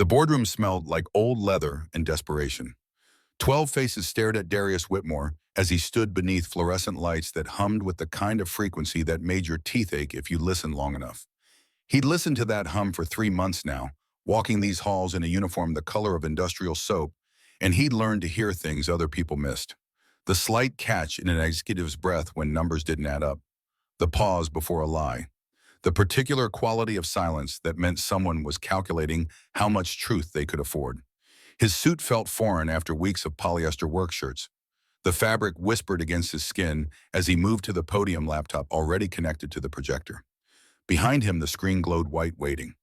The boardroom smelled like old leather and desperation. 12 faces stared at Darius Whitmore as he stood beneath fluorescent lights that hummed with the kind of frequency that made your teeth ache if you listened long enough. He'd listened to that hum for 3 months now, walking these halls in a uniform the color of industrial soap, and he'd learned to hear things other people missed. The slight catch in an executive's breath when numbers didn't add up. The pause before a lie. The particular quality of silence that meant someone was calculating how much truth they could afford. His suit felt foreign after weeks of polyester work shirts. The fabric whispered against his skin as he moved to the podium laptop already connected to the projector. Behind him, the screen glowed white, waiting.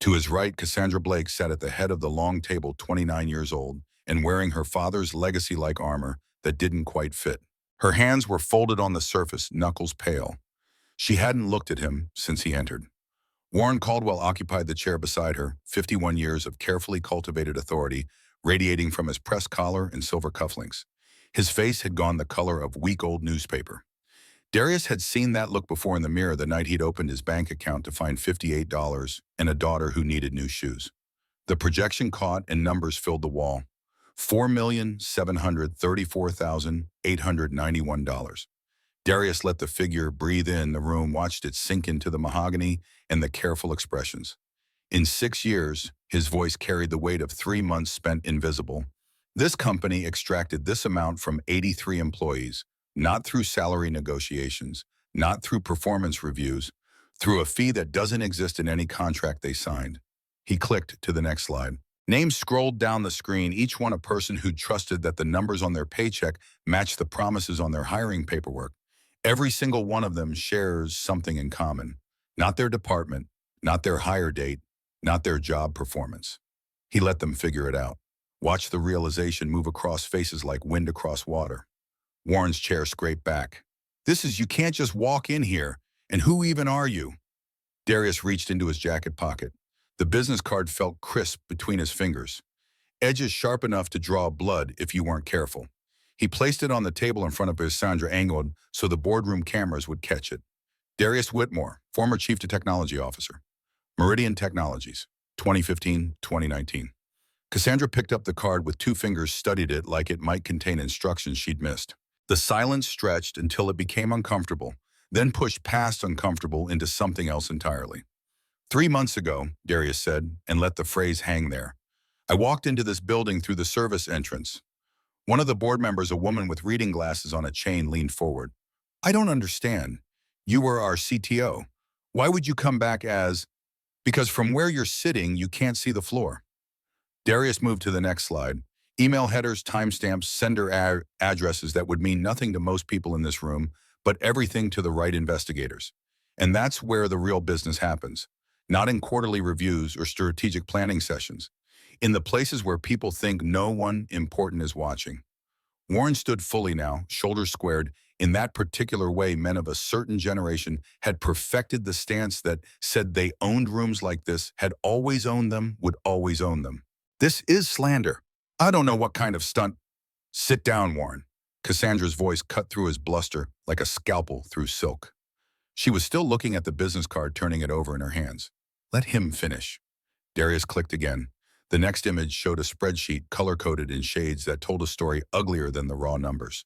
To his right, Cassandra Blake sat at the head of the long table, 29 years old, and wearing her father's legacy-like armor that didn't quite fit. Her hands were folded on the surface, knuckles pale. She hadn't looked at him since he entered. Warren Caldwell occupied the chair beside her, 51 years of carefully cultivated authority, radiating from his pressed collar and silver cufflinks. His face had gone the color of week-old newspaper. Darius had seen that look before in the mirror the night he'd opened his bank account to find $58 and a daughter who needed new shoes. The projection caught and numbers filled the wall. $4,734,891. Darius let the figure breathe in the room, watched it sink into the mahogany and the careful expressions. In 6 years, his voice carried the weight of 3 months spent invisible. This company extracted this amount from 83 employees, not through salary negotiations, not through performance reviews, through a fee that doesn't exist in any contract they signed. He clicked to the next slide. Names scrolled down the screen, each one a person who trusted that the numbers on their paycheck matched the promises on their hiring paperwork. Every single one of them shares something in common. Not their department, not their hire date, not their job performance. He let them figure it out. Watched the realization move across faces like wind across water. Warren's chair scraped back. You can't just walk in here. And who even are you? Darius reached into his jacket pocket. The business card felt crisp between his fingers. Edges sharp enough to draw blood if you weren't careful. He placed it on the table in front of Cassandra, angled so the boardroom cameras would catch it. Darius Whitmore, former Chief Technology Officer. Meridian Technologies, 2015-2019. Cassandra picked up the card with 2 fingers, studied it like it might contain instructions she'd missed. The silence stretched until it became uncomfortable, then pushed past uncomfortable into something else entirely. 3 months ago, Darius said, and let the phrase hang there. I walked into this building through the service entrance. One of the board members, a woman with reading glasses on a chain, leaned forward. I don't understand. You were our CTO. Why would you come back as... Because from where you're sitting, you can't see the floor. Darius moved to the next slide. Email headers, timestamps, sender addresses that would mean nothing to most people in this room, but everything to the right investigators. And that's where the real business happens. Not in quarterly reviews or strategic planning sessions. In the places where people think no one important is watching. Warren stood fully now, shoulders squared. In that particular way, men of a certain generation had perfected the stance that said they owned rooms like this, had always owned them, would always own them. This is slander. I don't know what kind of stunt. Sit down, Warren. Cassandra's voice cut through his bluster like a scalpel through silk. She was still looking at the business card, turning it over in her hands. Let him finish. Darius clicked again. The next image showed a spreadsheet color-coded in shades that told a story uglier than the raw numbers.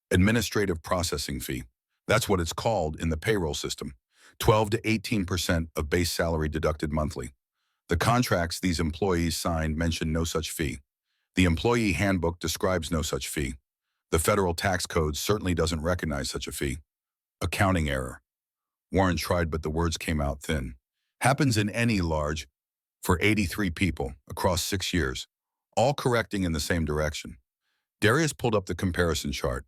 Administrative processing fee. That's what it's called in the payroll system. 12 to 18% of base salary deducted monthly. The contracts these employees signed mention no such fee. The employee handbook describes no such fee. The federal tax code certainly doesn't recognize such a fee. Accounting error. Warren tried, but the words came out thin. Happens in any large, for 83 people across 6 years, all correcting in the same direction. Darius pulled up the comparison chart.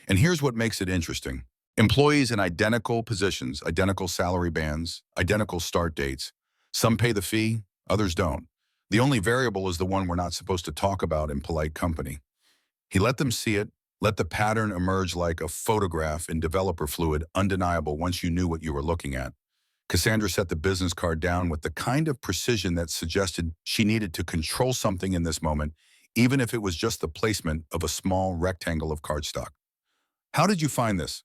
And here's what makes it interesting. Employees in identical positions, identical salary bands, identical start dates. Some pay the fee, others don't. The only variable is the one we're not supposed to talk about in polite company. He let them see it, let the pattern emerge like a photograph in developer fluid, undeniable once you knew what you were looking at. Cassandra set the business card down with the kind of precision that suggested she needed to control something in this moment, even if it was just the placement of a small rectangle of cardstock. How did you find this?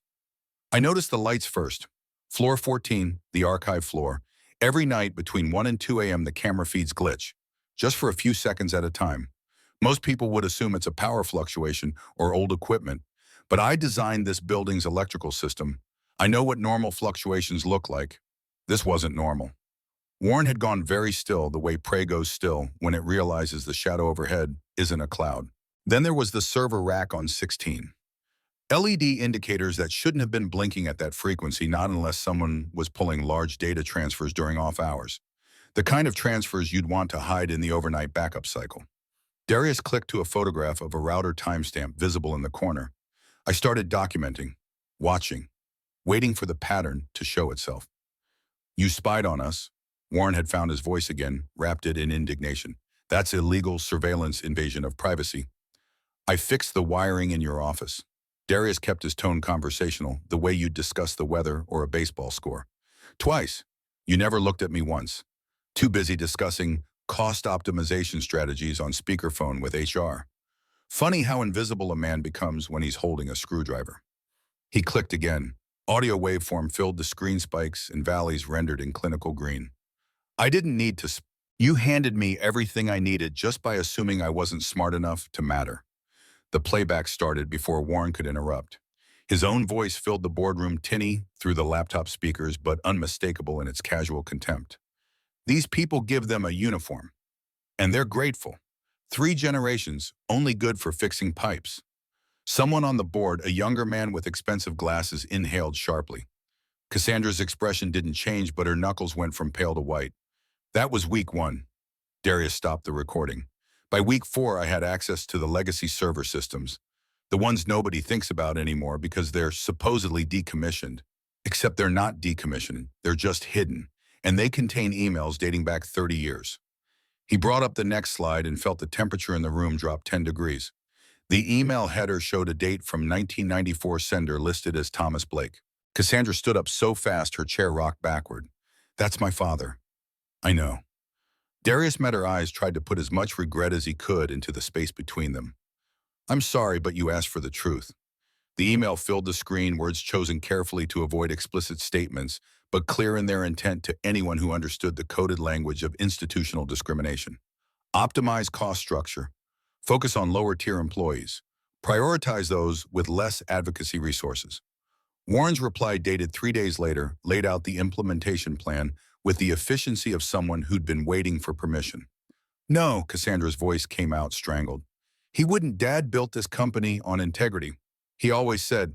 I noticed the lights first. Floor 14, the archive floor. Every night between 1 and 2 a.m. the camera feeds glitch. just for a few seconds at a time. Most people would assume it's a power fluctuation or old equipment, but I designed this building's electrical system. I know what normal fluctuations look like. This wasn't normal. Warren had gone very still, the way prey goes still when it realizes the shadow overhead isn't a cloud. Then there was the server rack on 16. LED indicators that shouldn't have been blinking at that frequency, not unless someone was pulling large data transfers during off hours. The kind of transfers you'd want to hide in the overnight backup cycle. Darius clicked to a photograph of a router timestamp visible in the corner. I started documenting, watching, waiting for the pattern to show itself. You spied on us. Warren had found his voice again, wrapped it in indignation. That's illegal surveillance invasion of privacy. I fixed the wiring in your office. Darius kept his tone conversational, the way you'd discuss the weather or a baseball score. Twice. You never looked at me once. Too busy discussing cost optimization strategies on speakerphone with HR. Funny how invisible a man becomes when he's holding a screwdriver. He clicked again. Audio waveform filled the screen, spikes and valleys rendered in clinical green. I didn't need to. You handed me everything I needed just by assuming I wasn't smart enough to matter. The playback started before Warren could interrupt. His own voice filled the boardroom, tinny through the laptop speakers, but unmistakable in its casual contempt. These people give them a uniform, and they're grateful. 3 generations, only good for fixing pipes. Someone on the board, a younger man with expensive glasses, inhaled sharply. Cassandra's expression didn't change, but her knuckles went from pale to white. That was week 1. Darius stopped the recording. By week 4, I had access to the legacy server systems, the ones nobody thinks about anymore because they're supposedly decommissioned. Except they're not decommissioned, they're just hidden, and they contain emails dating back 30 years. He brought up the next slide and felt the temperature in the room drop 10 degrees. The email header showed a date from 1994, sender listed as Thomas Blake. Cassandra stood up so fast her chair rocked backward. That's my father. I know. Darius met her eyes, tried to put as much regret as he could into the space between them. I'm sorry, but you asked for the truth. The email filled the screen, words chosen carefully to avoid explicit statements, but clear in their intent to anyone who understood the coded language of institutional discrimination. Optimize cost structure. Focus on lower-tier employees. Prioritize those with less advocacy resources. Warren's reply, dated 3 days later, laid out the implementation plan with the efficiency of someone who'd been waiting for permission. No, Cassandra's voice came out strangled. He wouldn't. Dad built this company on integrity. He always said.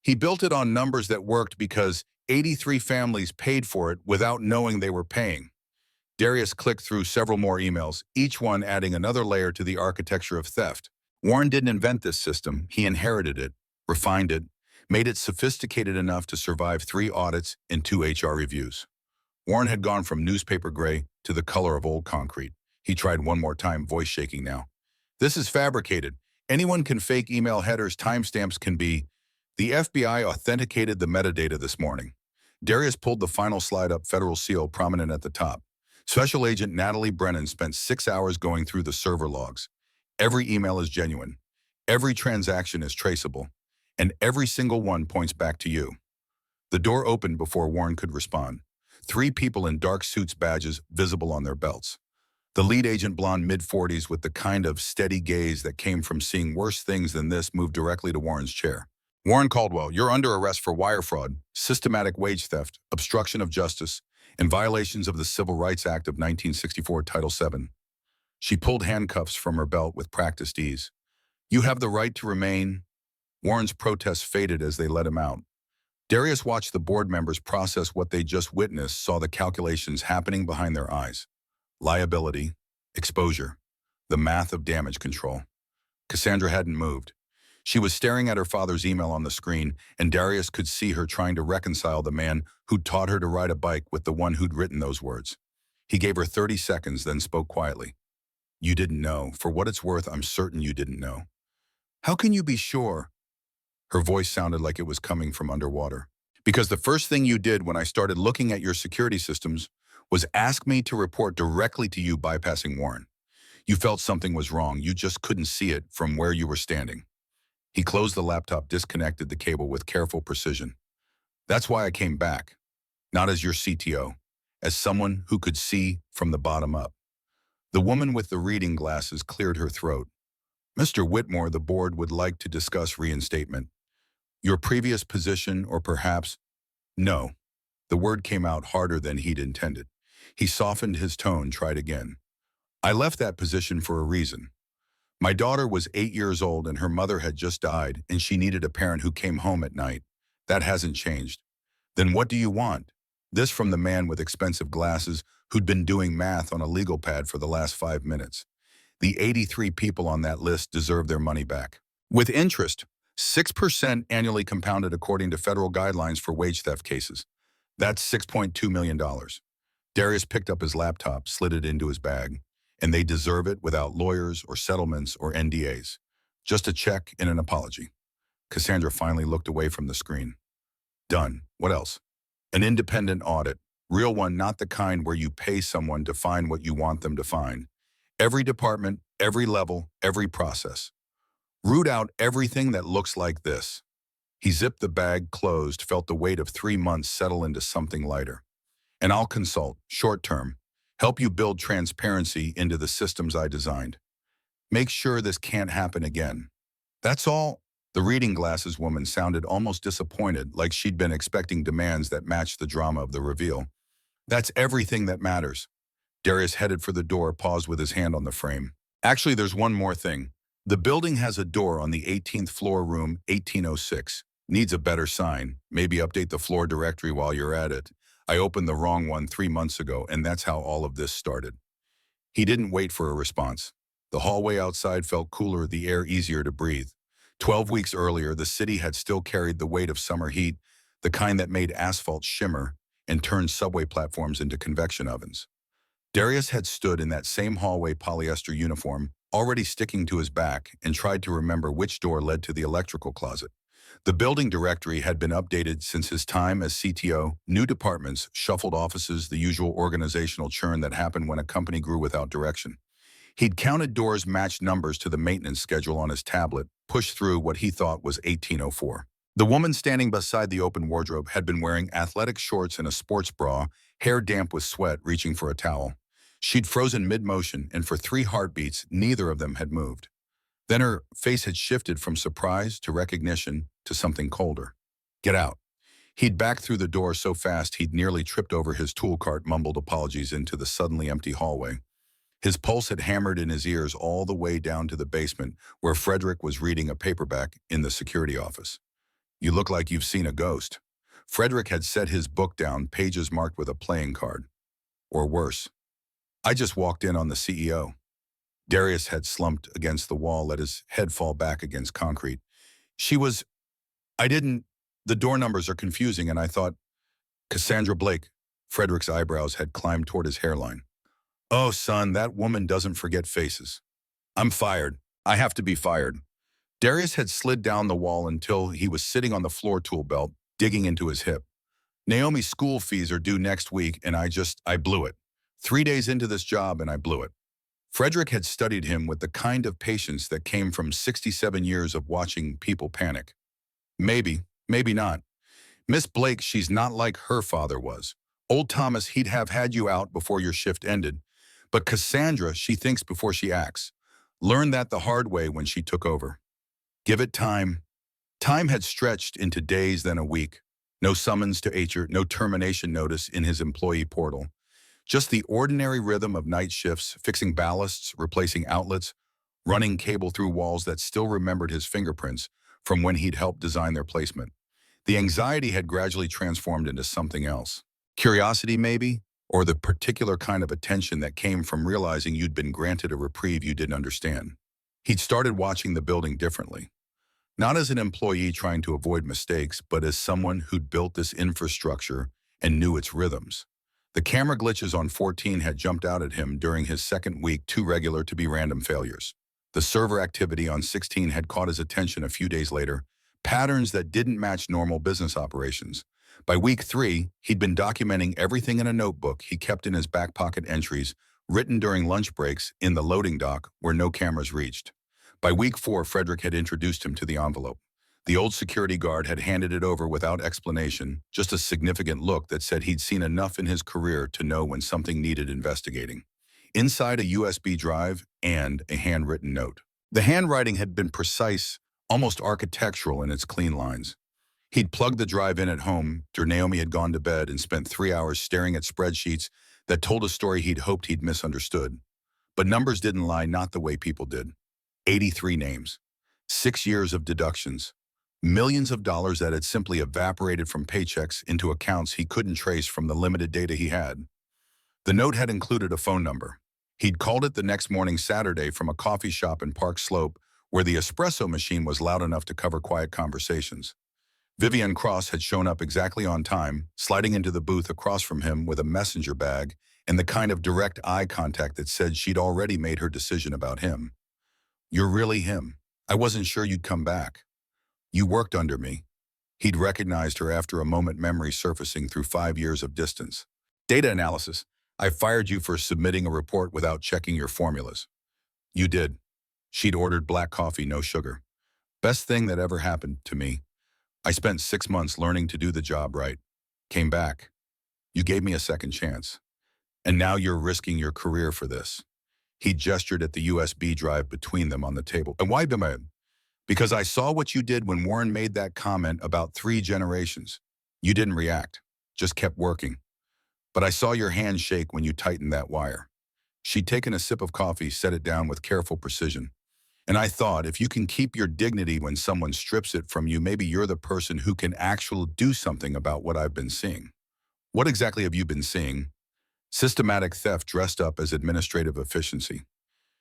He built it on numbers that worked because 83 families paid for it without knowing they were paying. Darius clicked through several more emails, each one adding another layer to the architecture of theft. Warren didn't invent this system. He inherited it, refined it, made it sophisticated enough to survive 3 audits and 2 HR reviews. Warren had gone from newspaper gray to the color of old concrete. He tried one more time, voice shaking now. This is fabricated. Anyone can fake email headers, timestamps can be. The FBI authenticated the metadata this morning. Darius pulled the final slide up, federal seal prominent at the top. Special Agent Natalie Brennan spent 6 hours going through the server logs. Every email is genuine. Every transaction is traceable. And every single one points back to you. The door opened before Warren could respond. 3 people in dark suits, badges visible on their belts. The lead agent, blonde, mid-40s, with the kind of steady gaze that came from seeing worse things than this, moved directly to Warren's chair. Warren Caldwell, you're under arrest for wire fraud, systematic wage theft, obstruction of justice, and violations of the Civil Rights Act of 1964, Title VII. She pulled handcuffs from her belt with practiced ease. You have the right to remain. Warren's protests faded as they let him out. Darius watched the board members process what they just witnessed, saw the calculations happening behind their eyes. Liability, exposure, the math of damage control. Cassandra hadn't moved. She was staring at her father's email on the screen, and Darius could see her trying to reconcile the man who'd taught her to ride a bike with the one who'd written those words. He gave her 30 seconds, then spoke quietly. You didn't know. For what it's worth, I'm certain you didn't know. How can you be sure? Her voice sounded like it was coming from underwater. Because the first thing you did when I started looking at your security systems was ask me to report directly to you, bypassing Warren. You felt something was wrong. You just couldn't see it from where you were standing. He closed the laptop, disconnected the cable with careful precision. That's why I came back, not as your CTO, as someone who could see from the bottom up. The woman with the reading glasses cleared her throat. Mr. Whitmore, the board would like to discuss reinstatement. Your previous position, or perhaps... No. The word came out harder than he'd intended. He softened his tone, tried again. I left that position for a reason. My daughter was 8 years old and her mother had just died, and she needed a parent who came home at night. That hasn't changed. Then what do you want? This from the man with expensive glasses who'd been doing math on a legal pad for the last 5 minutes. The 83 people on that list deserve their money back. With interest, 6% annually compounded according to federal guidelines for wage theft cases. That's $6.2 million. Darius picked up his laptop, slid it into his bag, and they deserve it without lawyers or settlements or NDAs. Just a check and an apology. Cassandra finally looked away from the screen. Done. What else? An independent audit. Real one, not the kind where you pay someone to find what you want them to find. Every department, every level, every process. Root out everything that looks like this. He zipped the bag closed, felt the weight of 3 months settle into something lighter. And I'll consult, short term, help you build transparency into the systems I designed. Make sure this can't happen again. That's all. The reading glasses woman sounded almost disappointed, like she'd been expecting demands that matched the drama of the reveal. That's everything that matters. Darius headed for the door, paused with his hand on the frame. Actually, there's one more thing. The building has a door on the 18th floor, room 1806. Needs a better sign. Maybe update the floor directory while you're at it. I opened the wrong one 3 months ago, and that's how all of this started. He didn't wait for a response. The hallway outside felt cooler, the air easier to breathe. 12 weeks earlier, the city had still carried the weight of summer heat, the kind that made asphalt shimmer and turned subway platforms into convection ovens. Darius had stood in that same hallway polyester uniform, already sticking to his back, and tried to remember which door led to the electrical closet. The building directory had been updated since his time as CTO, new departments, shuffled offices, the usual organizational churn that happened when a company grew without direction. He'd counted doors, matched numbers to the maintenance schedule on his tablet, pushed through what he thought was 1804. The woman standing beside the open wardrobe had been wearing athletic shorts and a sports bra, hair damp with sweat, reaching for a towel. She'd frozen mid-motion, and for 3 heartbeats, neither of them had moved. Then her face had shifted from surprise to recognition to something colder. Get out. He'd backed through the door so fast he'd nearly tripped over his tool cart, mumbled apologies into the suddenly empty hallway. His pulse had hammered in his ears all the way down to the basement, where Frederick was reading a paperback in the security office. You look like you've seen a ghost. Frederick had set his book down, pages marked with a playing card. Or worse. I just walked in on the CEO. Darius had slumped against the wall, let his head fall back against concrete. The door numbers are confusing, and I thought, Cassandra Blake. Frederick's eyebrows had climbed toward his hairline. Oh, son, that woman doesn't forget faces. I'm fired. I have to be fired. Darius had slid down the wall until he was sitting on the floor tool belt, digging into his hip. Naomi's school fees are due next week, and I blew it. 3 days into this job, and I blew it. Frederick had studied him with the kind of patience that came from 67 years of watching people panic. Maybe not. Miss Blake, she's not like her father was. Old Thomas, he'd have had you out before your shift ended. But Cassandra, she thinks before she acts. Learned that the hard way when she took over. Give it time. Time had stretched into days, then a week. No summons to HR, no termination notice in his employee portal. Just the ordinary rhythm of night shifts, fixing ballasts, replacing outlets, running cable through walls that still remembered his fingerprints from when he'd helped design their placement. The anxiety had gradually transformed into something else. Curiosity, maybe? Or the particular kind of attention that came from realizing you'd been granted a reprieve you didn't understand. He'd started watching the building differently. Not as an employee trying to avoid mistakes, but as someone who'd built this infrastructure and knew its rhythms. The camera glitches on 14 had jumped out at him during his second week, too regular to be random failures. The server activity on 16 had caught his attention a few days later, patterns that didn't match normal business operations. By week 3, he'd been documenting everything in a notebook he kept in his back pocket, entries, written during lunch breaks in the loading dock where no cameras reached. By week 4, Frederick had introduced him to the envelope. The old security guard had handed it over without explanation, just a significant look that said he'd seen enough in his career to know when something needed investigating. Inside a USB drive and a handwritten note. The handwriting had been precise, almost architectural in its clean lines. He'd plugged the drive in at home after Naomi had gone to bed and spent 3 hours staring at spreadsheets that told a story he'd hoped he'd misunderstood. But numbers didn't lie, not the way people did. 83 names, 6 years of deductions, millions of dollars that had simply evaporated from paychecks into accounts he couldn't trace from the limited data he had. The note had included a phone number. He'd called it the next morning, Saturday, from a coffee shop in Park Slope where the espresso machine was loud enough to cover quiet conversations. Vivian Cross had shown up exactly on time, sliding into the booth across from him with a messenger bag and the kind of direct eye contact that said she'd already made her decision about him. "You're really him. I wasn't sure you'd come back. You worked under me." He'd recognized her after a moment, memory surfacing through 5 years of distance. "Data analysis. I fired you for submitting a report without checking your formulas." "You did." She'd ordered black coffee, no sugar. "Best thing that ever happened to me. I spent 6 months learning to do the job right. Came back. You gave me a second chance. And now you're risking your career for this." He gestured at the USB drive between them on the table. "And why, Bima? Because I saw what you did when Warren made that comment about 3 generations. You didn't react, just kept working. But I saw your hand shake when you tightened that wire." She'd taken a sip of coffee, set it down with careful precision. "And I thought, if you can keep your dignity when someone strips it from you, maybe you're the person who can actually do something about what I've been seeing." "What exactly have you been seeing?" "Systematic theft dressed up as administrative efficiency."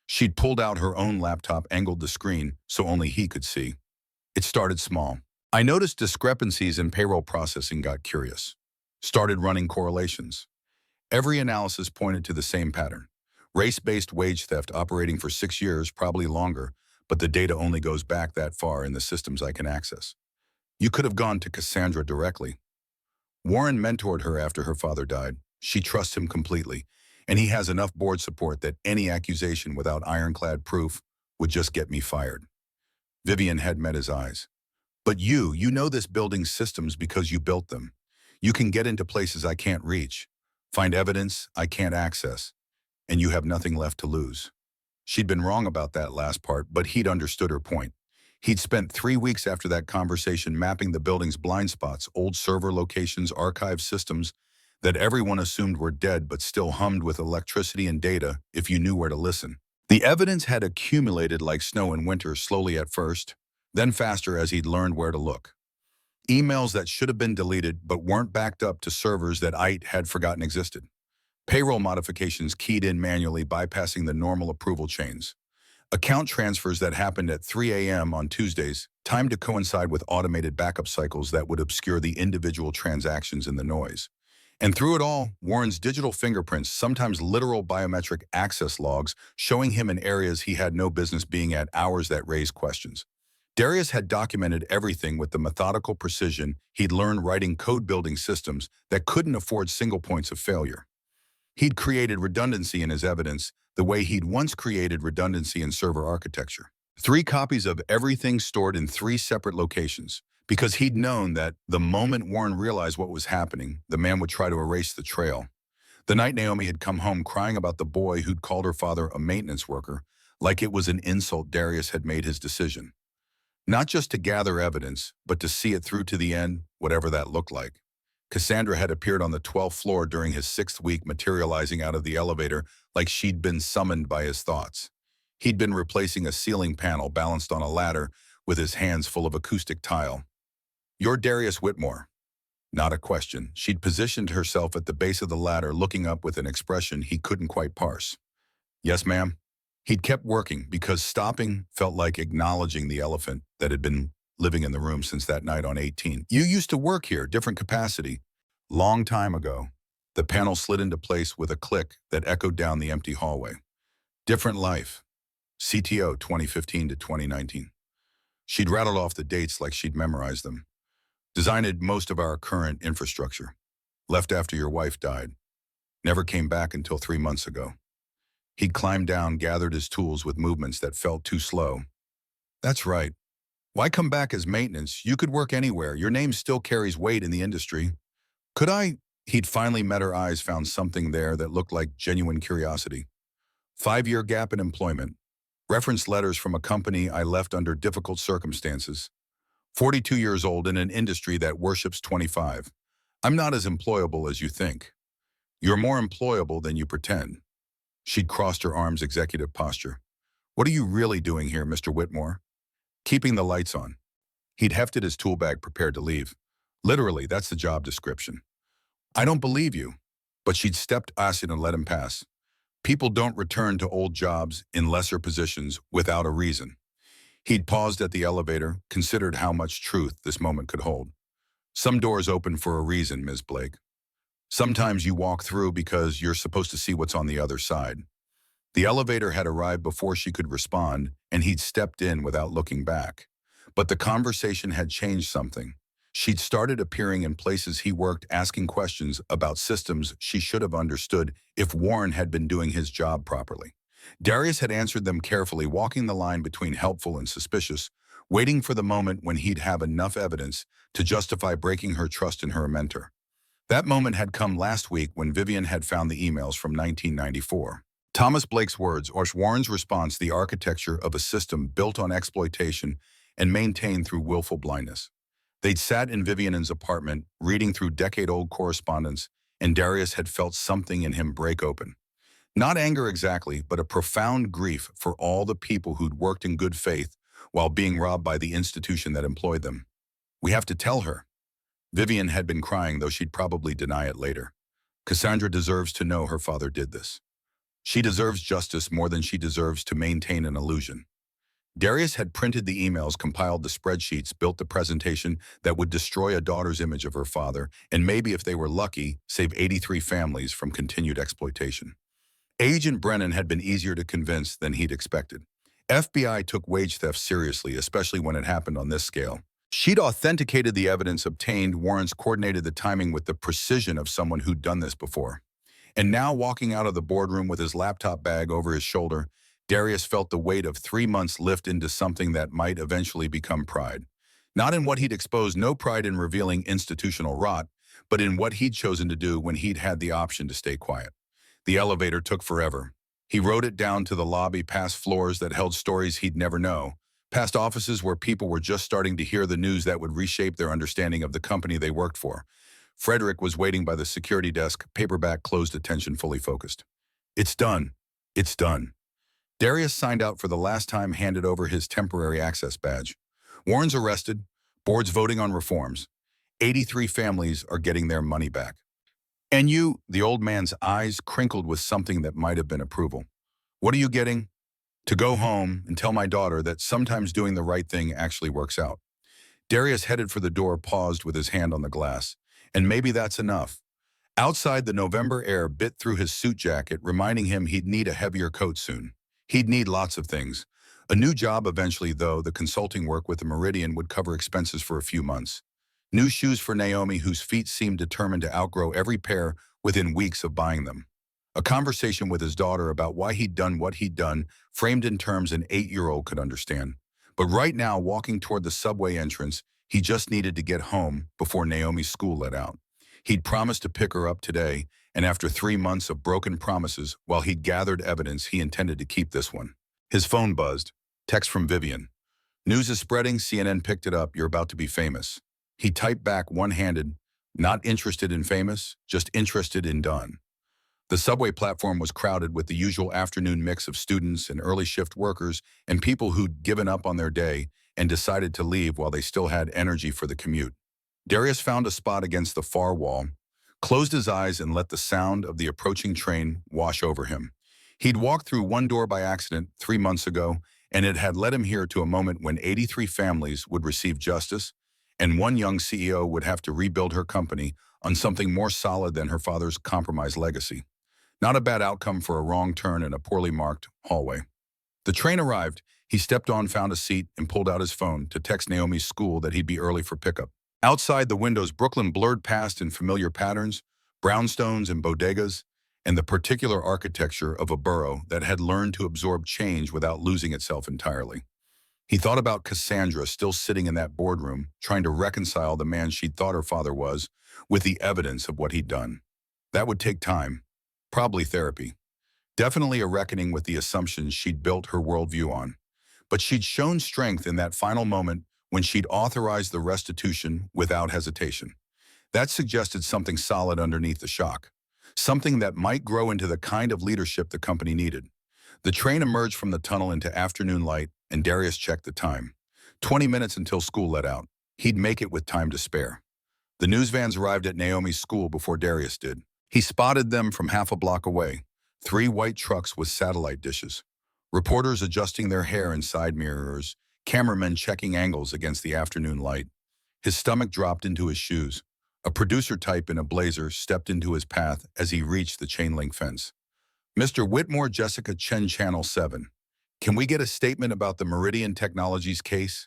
She'd pulled out her own laptop, angled the screen so only he could see. "It started small. I noticed discrepancies in payroll processing, got curious. Started running correlations. Every analysis pointed to the same pattern. Race-based wage theft operating for 6 years, probably longer, but the data only goes back that far in the systems I can access. You could have gone to Cassandra directly. Warren mentored her after her father died. She trusts him completely, and he has enough board support that any accusation without ironclad proof would just get me fired." Vivian had met his eyes. "But you know this building's systems because you built them. You can get into places I can't reach, find evidence I can't access, and you have nothing left to lose." She'd been wrong about that last part, but he'd understood her point. He'd spent 3 weeks after that conversation mapping the building's blind spots, old server locations, archive systems that everyone assumed were dead but still hummed with electricity and data if you knew where to listen. The evidence had accumulated like snow in winter, slowly at first, then faster as he'd learned where to look. Emails that should have been deleted but weren't backed up to servers that IT had forgotten existed. Payroll modifications keyed in manually, bypassing the normal approval chains. Account transfers that happened at 3 a.m. on Tuesdays, timed to coincide with automated backup cycles that would obscure the individual transactions in the noise. And through it all, Warren's digital fingerprints, sometimes literal biometric access logs, showing him in areas he had no business being at, hours that raised questions. Darius had documented everything with the methodical precision he'd learned writing code, building systems that couldn't afford single points of failure. He'd created redundancy in his evidence the way he'd once created redundancy in server architecture. 3 copies of everything stored in 3 separate locations, because he'd known that the moment Warren realized what was happening, the man would try to erase the trail. The night Naomi had come home crying about the boy who'd called her father a maintenance worker, like it was an insult, Darius had made his decision. Not just to gather evidence, but to see it through to the end, whatever that looked like. Cassandra had appeared on the 12th floor during his 6th week, materializing out of the elevator like she'd been summoned by his thoughts. He'd been replacing a ceiling panel balanced on a ladder with his hands full of acoustic tile. "You're Darius Whitmore." Not a question. She'd positioned herself at the base of the ladder, looking up with an expression he couldn't quite parse. "Yes, ma'am." He'd kept working because stopping felt like acknowledging the elephant that had been living in the room since that night on 18. "You used to work here, different capacity." "Long time ago." The panel slid into place with a click that echoed down the empty hallway. "Different life. CTO 2015 to 2019. She'd rattled off the dates like she'd memorized them. "Designed most of our current infrastructure. Left after your wife died. Never came back until 3 months ago." He'd climbed down, gathered his tools with movements that felt too slow. "That's right. Why come back as maintenance? You could work anywhere. Your name still carries weight in the industry." "Could I?" He'd finally met her eyes, found something there that looked like genuine curiosity. 5-year gap in employment. Reference letters from a company I left under difficult circumstances. 42 years old in an industry that worships 25. I'm not as employable as you think. You're more employable than you pretend. She'd crossed her arms, executive posture. What are you really doing here, Mr. Whitmore? Keeping the lights on. He'd hefted his tool bag, prepared to leave. Literally, that's the job description. I don't believe you. But she'd stepped aside and let him pass. People don't return to old jobs in lesser positions without a reason. He'd paused at the elevator, considered how much truth this moment could hold. Some doors open for a reason, Ms. Blake. Sometimes you walk through because you're supposed to see what's on the other side. The elevator had arrived before she could respond, and he'd stepped in without looking back. But the conversation had changed something. She'd started appearing in places he worked, asking questions about systems she should have understood if Warren had been doing his job properly. Darius had answered them carefully, walking the line between helpful and suspicious, waiting for the moment when he'd have enough evidence to justify breaking her trust in her mentor. That moment had come last week when Vivian had found the emails from 1994. Thomas Blake's words, or Warren's response, the architecture of a system built on exploitation and maintained through willful blindness. They'd sat in Vivian's apartment, reading through decade-old correspondence, and Darius had felt something in him break open. Not anger exactly, but a profound grief for all the people who'd worked in good faith while being robbed by the institution that employed them. We have to tell her. Vivian had been crying, though she'd probably deny it later. Cassandra deserves to know her father did this. She deserves justice more than she deserves to maintain an illusion. Darius had printed the emails, compiled the spreadsheets, built the presentation that would destroy a daughter's image of her father, and maybe, if they were lucky, save 83 families from continued exploitation. Agent Brennan had been easier to convince than he'd expected. FBI took wage theft seriously, especially when it happened on this scale. She'd authenticated the evidence obtained. Warren's coordinated the timing with the precision of someone who'd done this before. And now, walking out of the boardroom with his laptop bag over his shoulder, Darius felt the weight of 3 months lift into something that might eventually become pride. Not in what he'd exposed, no pride in revealing institutional rot, but in what he'd chosen to do when he'd had the option to stay quiet. The elevator took forever. He rode it down to the lobby, past floors that held stories he'd never know, past offices where people were just starting to hear the news that would reshape their understanding of the company they worked for. Frederick was waiting by the security desk, paperback closed, attention fully focused. It's done. It's done. Darius signed out for the last time, handed over his temporary access badge. Warren's arrested, board's voting on reforms. 83 families are getting their money back. And you, the old man's eyes crinkled with something that might have been approval. What are you getting? To go home and tell my daughter that sometimes doing the right thing actually works out. Darius headed for the door, paused with his hand on the glass. And maybe that's enough. Outside, the November air bit through his suit jacket, reminding him he'd need a heavier coat soon. He'd need lots of things. A new job eventually, though. The consulting work with the Meridian would cover expenses for a few months. New shoes for Naomi, whose feet seemed determined to outgrow every pair within weeks of buying them. A conversation with his daughter about why he'd done what he'd done, framed in terms an 8-year-old could understand. But right now, walking toward the subway entrance, he just needed to get home before Naomi's school let out. He'd promised to pick her up today, and after 3 months of broken promises, while he'd gathered evidence, he intended to keep this one. His phone buzzed. Text from Vivian. News is spreading, CNN picked it up, you're about to be famous. He typed back one-handed, not interested in famous, just interested in done. The subway platform was crowded with the usual afternoon mix of students and early shift workers and people who'd given up on their day and decided to leave while they still had energy for the commute. Darius found a spot against the far wall, closed his eyes, and let the sound of the approaching train wash over him. He'd walked through one door by accident 3 months ago, and it had led him here to a moment when 83 families would receive justice, and one young CEO would have to rebuild her company on something more solid than her father's compromised legacy. Not a bad outcome for a wrong turn in a poorly marked hallway. The train arrived. He stepped on, found a seat, and pulled out his phone to text Naomi's school that he'd be early for pickup. Outside the windows, Brooklyn blurred past in familiar patterns, brownstones and bodegas, and the particular architecture of a borough that had learned to absorb change without losing itself entirely. He thought about Cassandra still sitting in that boardroom, trying to reconcile the man she'd thought her father was with the evidence of what he'd done. That would take time, probably therapy. Definitely a reckoning with the assumptions she'd built her worldview on. But she'd shown strength in that final moment when she'd authorized the restitution without hesitation. That suggested something solid underneath the shock, something that might grow into the kind of leadership the company needed. The train emerged from the tunnel into afternoon light, and Darius checked the time. 20 minutes until school let out. He'd make it with time to spare. The news vans arrived at Naomi's school before Darius did. He spotted them from half a block away, 3 white trucks with satellite dishes. Reporters adjusting their hair in side mirrors, cameramen checking angles against the afternoon light. His stomach dropped into his shoes. A producer type in a blazer stepped into his path as he reached the chain-link fence. Mr. Whitmore, Jessica Chen, Channel 7. Can we get a statement about the Meridian Technologies case?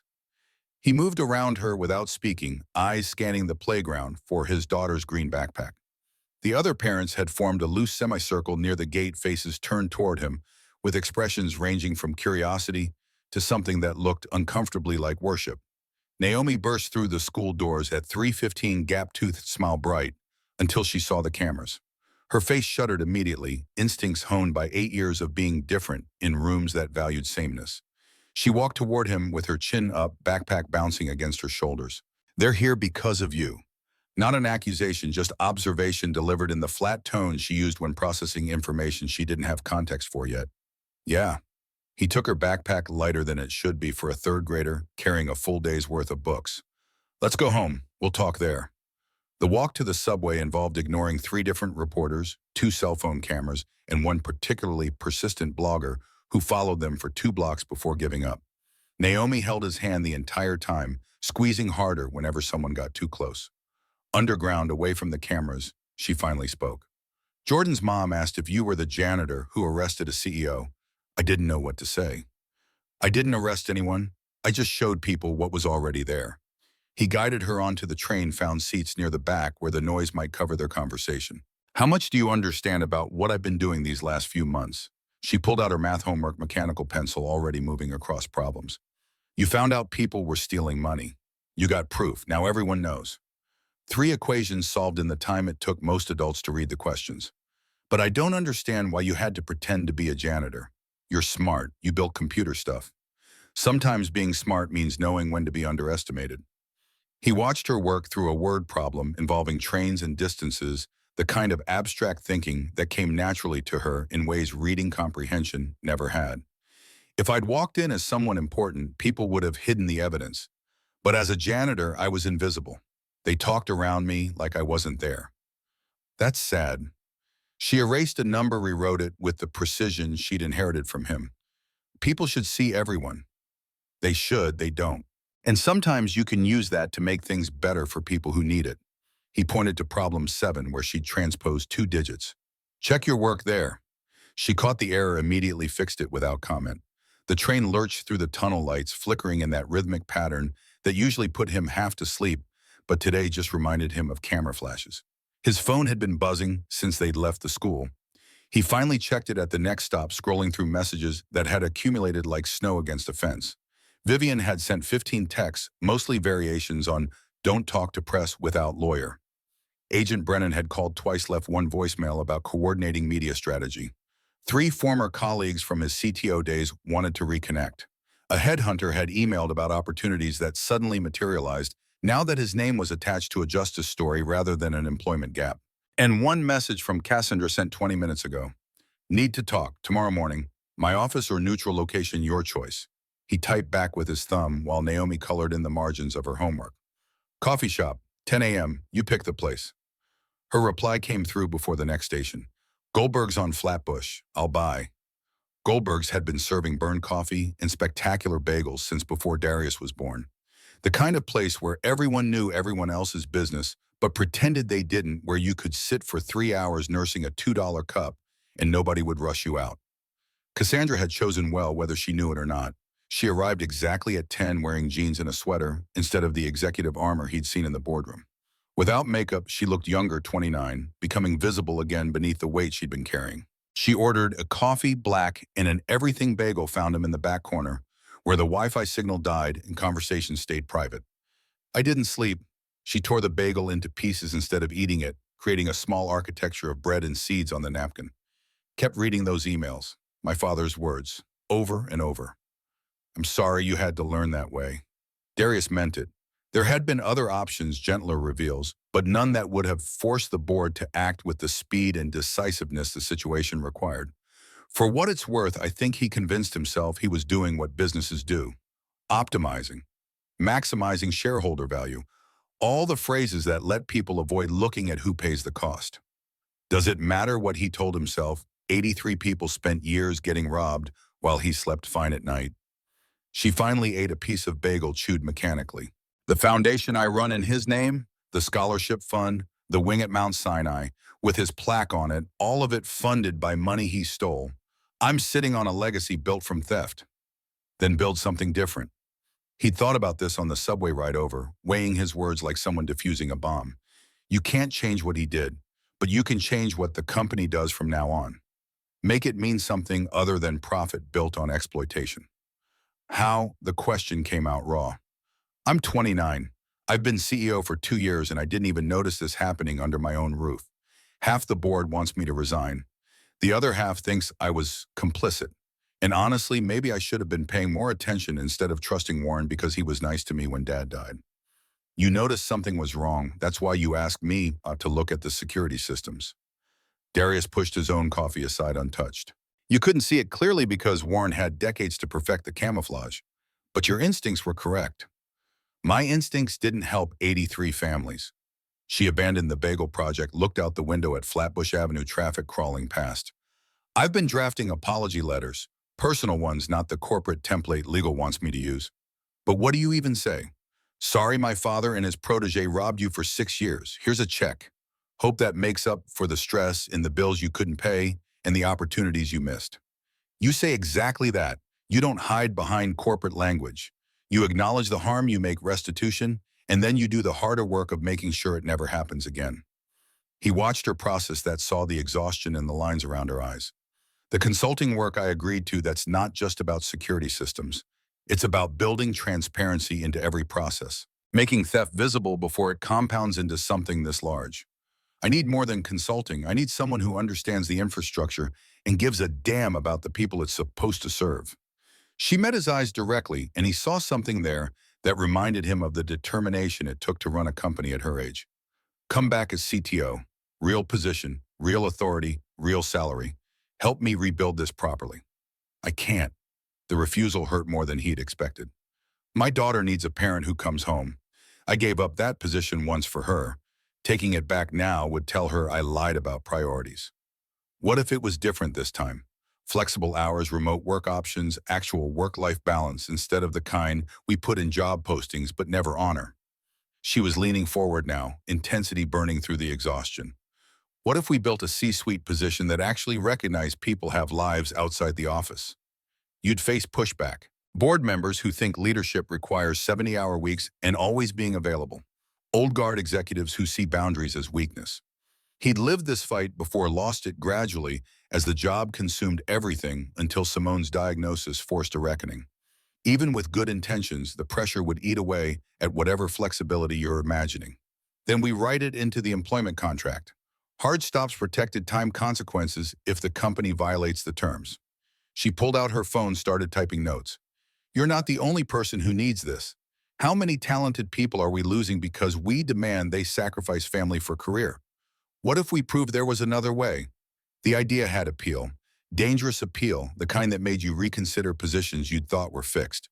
He moved around her without speaking, eyes scanning the playground for his daughter's green backpack. The other parents had formed a loose semicircle near the gate, faces turned toward him, with expressions ranging from curiosity to something that looked uncomfortably like worship. Naomi burst through the school doors at 3:15, gap-toothed, smile bright, until she saw the cameras. Her face shuddered immediately, instincts honed by 8 years of being different in rooms that valued sameness. She walked toward him with her chin up, backpack bouncing against her shoulders. They're here because of you. Not an accusation, just observation delivered in the flat tone she used when processing information she didn't have context for yet. Yeah. He took her backpack, lighter than it should be for a third grader, carrying a full day's worth of books. Let's go home. We'll talk there. The walk to the subway involved ignoring 3 different reporters, 2 cell phone cameras, and 1 particularly persistent blogger who followed them for 2 blocks before giving up. Naomi held his hand the entire time, squeezing harder whenever someone got too close. Underground, away from the cameras, she finally spoke. Jordan's mom asked if you were the janitor who arrested a CEO. I didn't know what to say. I didn't arrest anyone. I just showed people what was already there. He guided her onto the train, found seats near the back where the noise might cover their conversation. How much do you understand about what I've been doing these last few months? She pulled out her math homework, mechanical pencil, already moving across problems. You found out people were stealing money. You got proof. Now everyone knows. 3 equations solved in the time it took most adults to read the questions. But I don't understand why you had to pretend to be a janitor. You're smart. You built computer stuff. Sometimes being smart means knowing when to be underestimated. He watched her work through a word problem involving trains and distances, the kind of abstract thinking that came naturally to her in ways reading comprehension never had. If I'd walked in as someone important, people would have hidden the evidence. But as a janitor, I was invisible. They talked around me like I wasn't there. That's sad. She erased a number, rewrote it with the precision she'd inherited from him. People should see everyone. They should, they don't. And sometimes you can use that to make things better for people who need it. He pointed to problem 7, where she'd transposed 2 digits. Check your work there. She caught the error, immediately fixed it without comment. The train lurched through the tunnel lights, flickering in that rhythmic pattern that usually put him half to sleep, but today just reminded him of camera flashes. His phone had been buzzing since they'd left the school. He finally checked it at the next stop, scrolling through messages that had accumulated like snow against a fence. Vivian had sent 15 texts, mostly variations on "don't talk to press without lawyer." Agent Brennan had called twice, left 1 voicemail about coordinating media strategy. 3 former colleagues from his CTO days wanted to reconnect. A headhunter had emailed about opportunities that suddenly materialized now that his name was attached to a justice story rather than an employment gap. And 1 message from Cassandra sent 20 minutes ago. Need to talk, tomorrow morning. My office or neutral location, your choice. He typed back with his thumb while Naomi colored in the margins of her homework. Coffee shop, 10 a.m., you pick the place. Her reply came through before the next station. Goldberg's on Flatbush, I'll buy. Goldberg's had been serving burned coffee and spectacular bagels since before Darius was born. The kind of place where everyone knew everyone else's business, but pretended they didn't, where you could sit for 3 hours nursing a $2 cup and nobody would rush you out. Cassandra had chosen well, whether she knew it or not. She arrived exactly at 10, wearing jeans and a sweater instead of the executive armor he'd seen in the boardroom. Without makeup, she looked younger, 29, becoming visible again beneath the weight she'd been carrying. She ordered a coffee, black, and an everything bagel, found him in the back corner, where the Wi-Fi signal died and conversation stayed private. I didn't sleep. She tore the bagel into pieces instead of eating it, creating a small architecture of bread and seeds on the napkin. Kept reading those emails, my father's words, over and over. I'm sorry you had to learn that way. Darius meant it. There had been other options, gentler reveals, but none that would have forced the board to act with the speed and decisiveness the situation required. For what it's worth, I think he convinced himself he was doing what businesses do, optimizing, maximizing shareholder value, all the phrases that let people avoid looking at who pays the cost. Does it matter what he told himself? 83 people spent years getting robbed while he slept fine at night. She finally ate a piece of bagel chewed mechanically. The foundation I run in his name, the scholarship fund, the wing at Mount Sinai, with his plaque on it, all of it funded by money he stole. I'm sitting on a legacy built from theft. Then build something different. He'd thought about this on the subway ride over, weighing his words like someone defusing a bomb. You can't change what he did, but you can change what the company does from now on. Make it mean something other than profit built on exploitation. How? The question came out raw. I'm 29. I've been CEO for 2 years and I didn't even notice this happening under my own roof. Half the board wants me to resign. The other half thinks I was complicit. And honestly, maybe I should have been paying more attention instead of trusting Warren because he was nice to me when Dad died. You noticed something was wrong. That's why you asked me to look at the security systems. Darius pushed his own coffee aside untouched. You couldn't see it clearly because Warren had decades to perfect the camouflage. But your instincts were correct. My instincts didn't help 83 families. She abandoned the bagel project, looked out the window at Flatbush Avenue traffic crawling past. I've been drafting apology letters, personal ones, not the corporate template legal wants me to use. But what do you even say? Sorry my father and his protege robbed you for 6 years. Here's a check. Hope that makes up for the stress and the bills you couldn't pay and the opportunities you missed. You say exactly that. You don't hide behind corporate language. You acknowledge the harm, you make restitution, and then you do the harder work of making sure it never happens again. He watched her process that, saw the exhaustion in the lines around her eyes. The consulting work I agreed to, that's not just about security systems. It's about building transparency into every process, making theft visible before it compounds into something this large. I need more than consulting. I need someone who understands the infrastructure and gives a damn about the people it's supposed to serve. She met his eyes directly, and he saw something there that reminded him of the determination it took to run a company at her age. Come back as CTO, real position, real authority, real salary. Help me rebuild this properly. I can't. The refusal hurt more than he'd expected. My daughter needs a parent who comes home. I gave up that position once for her. Taking it back now would tell her I lied about priorities. What if it was different this time? Flexible hours, remote work options, actual work-life balance instead of the kind we put in job postings but never honor. She was leaning forward now, intensity burning through the exhaustion. What if we built a C-suite position that actually recognized people have lives outside the office? You'd face pushback. Board members who think leadership requires 70-hour weeks and always being available. Old guard executives who see boundaries as weakness. He'd lived this fight before, lost it gradually as the job consumed everything until Simone's diagnosis forced a reckoning. Even with good intentions, the pressure would eat away at whatever flexibility you're imagining. Then we write it into the employment contract. Hard stops, protected time consequences if the company violates the terms. She pulled out her phone, started typing notes. You're not the only person who needs this. How many talented people are we losing because we demand they sacrifice family for career? What if we proved there was another way? The idea had appeal. Dangerous appeal, the kind that made you reconsider positions you'd thought were fixed.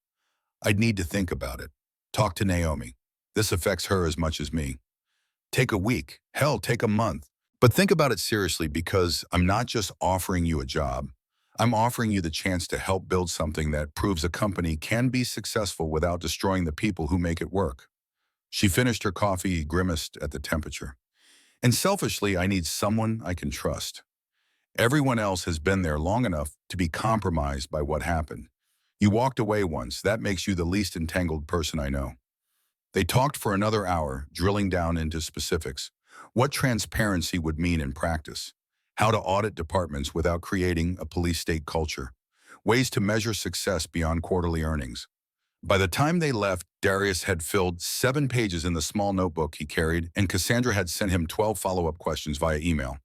I'd need to think about it. Talk to Naomi. This affects her as much as me. Take a week. Hell, take a month. But think about it seriously, because I'm not just offering you a job. I'm offering you the chance to help build something that proves a company can be successful without destroying the people who make it work. She finished her coffee, grimaced at the temperature. And selfishly, I need someone I can trust. Everyone else has been there long enough to be compromised by what happened. You walked away once. That makes you the least entangled person I know. They talked for another hour, drilling down into specifics. What transparency would mean in practice. How to audit departments without creating a police state culture. Ways to measure success beyond quarterly earnings. By the time they left, Darius had filled 7 pages in the small notebook he carried, and Cassandra had sent him 12 follow-up questions via email.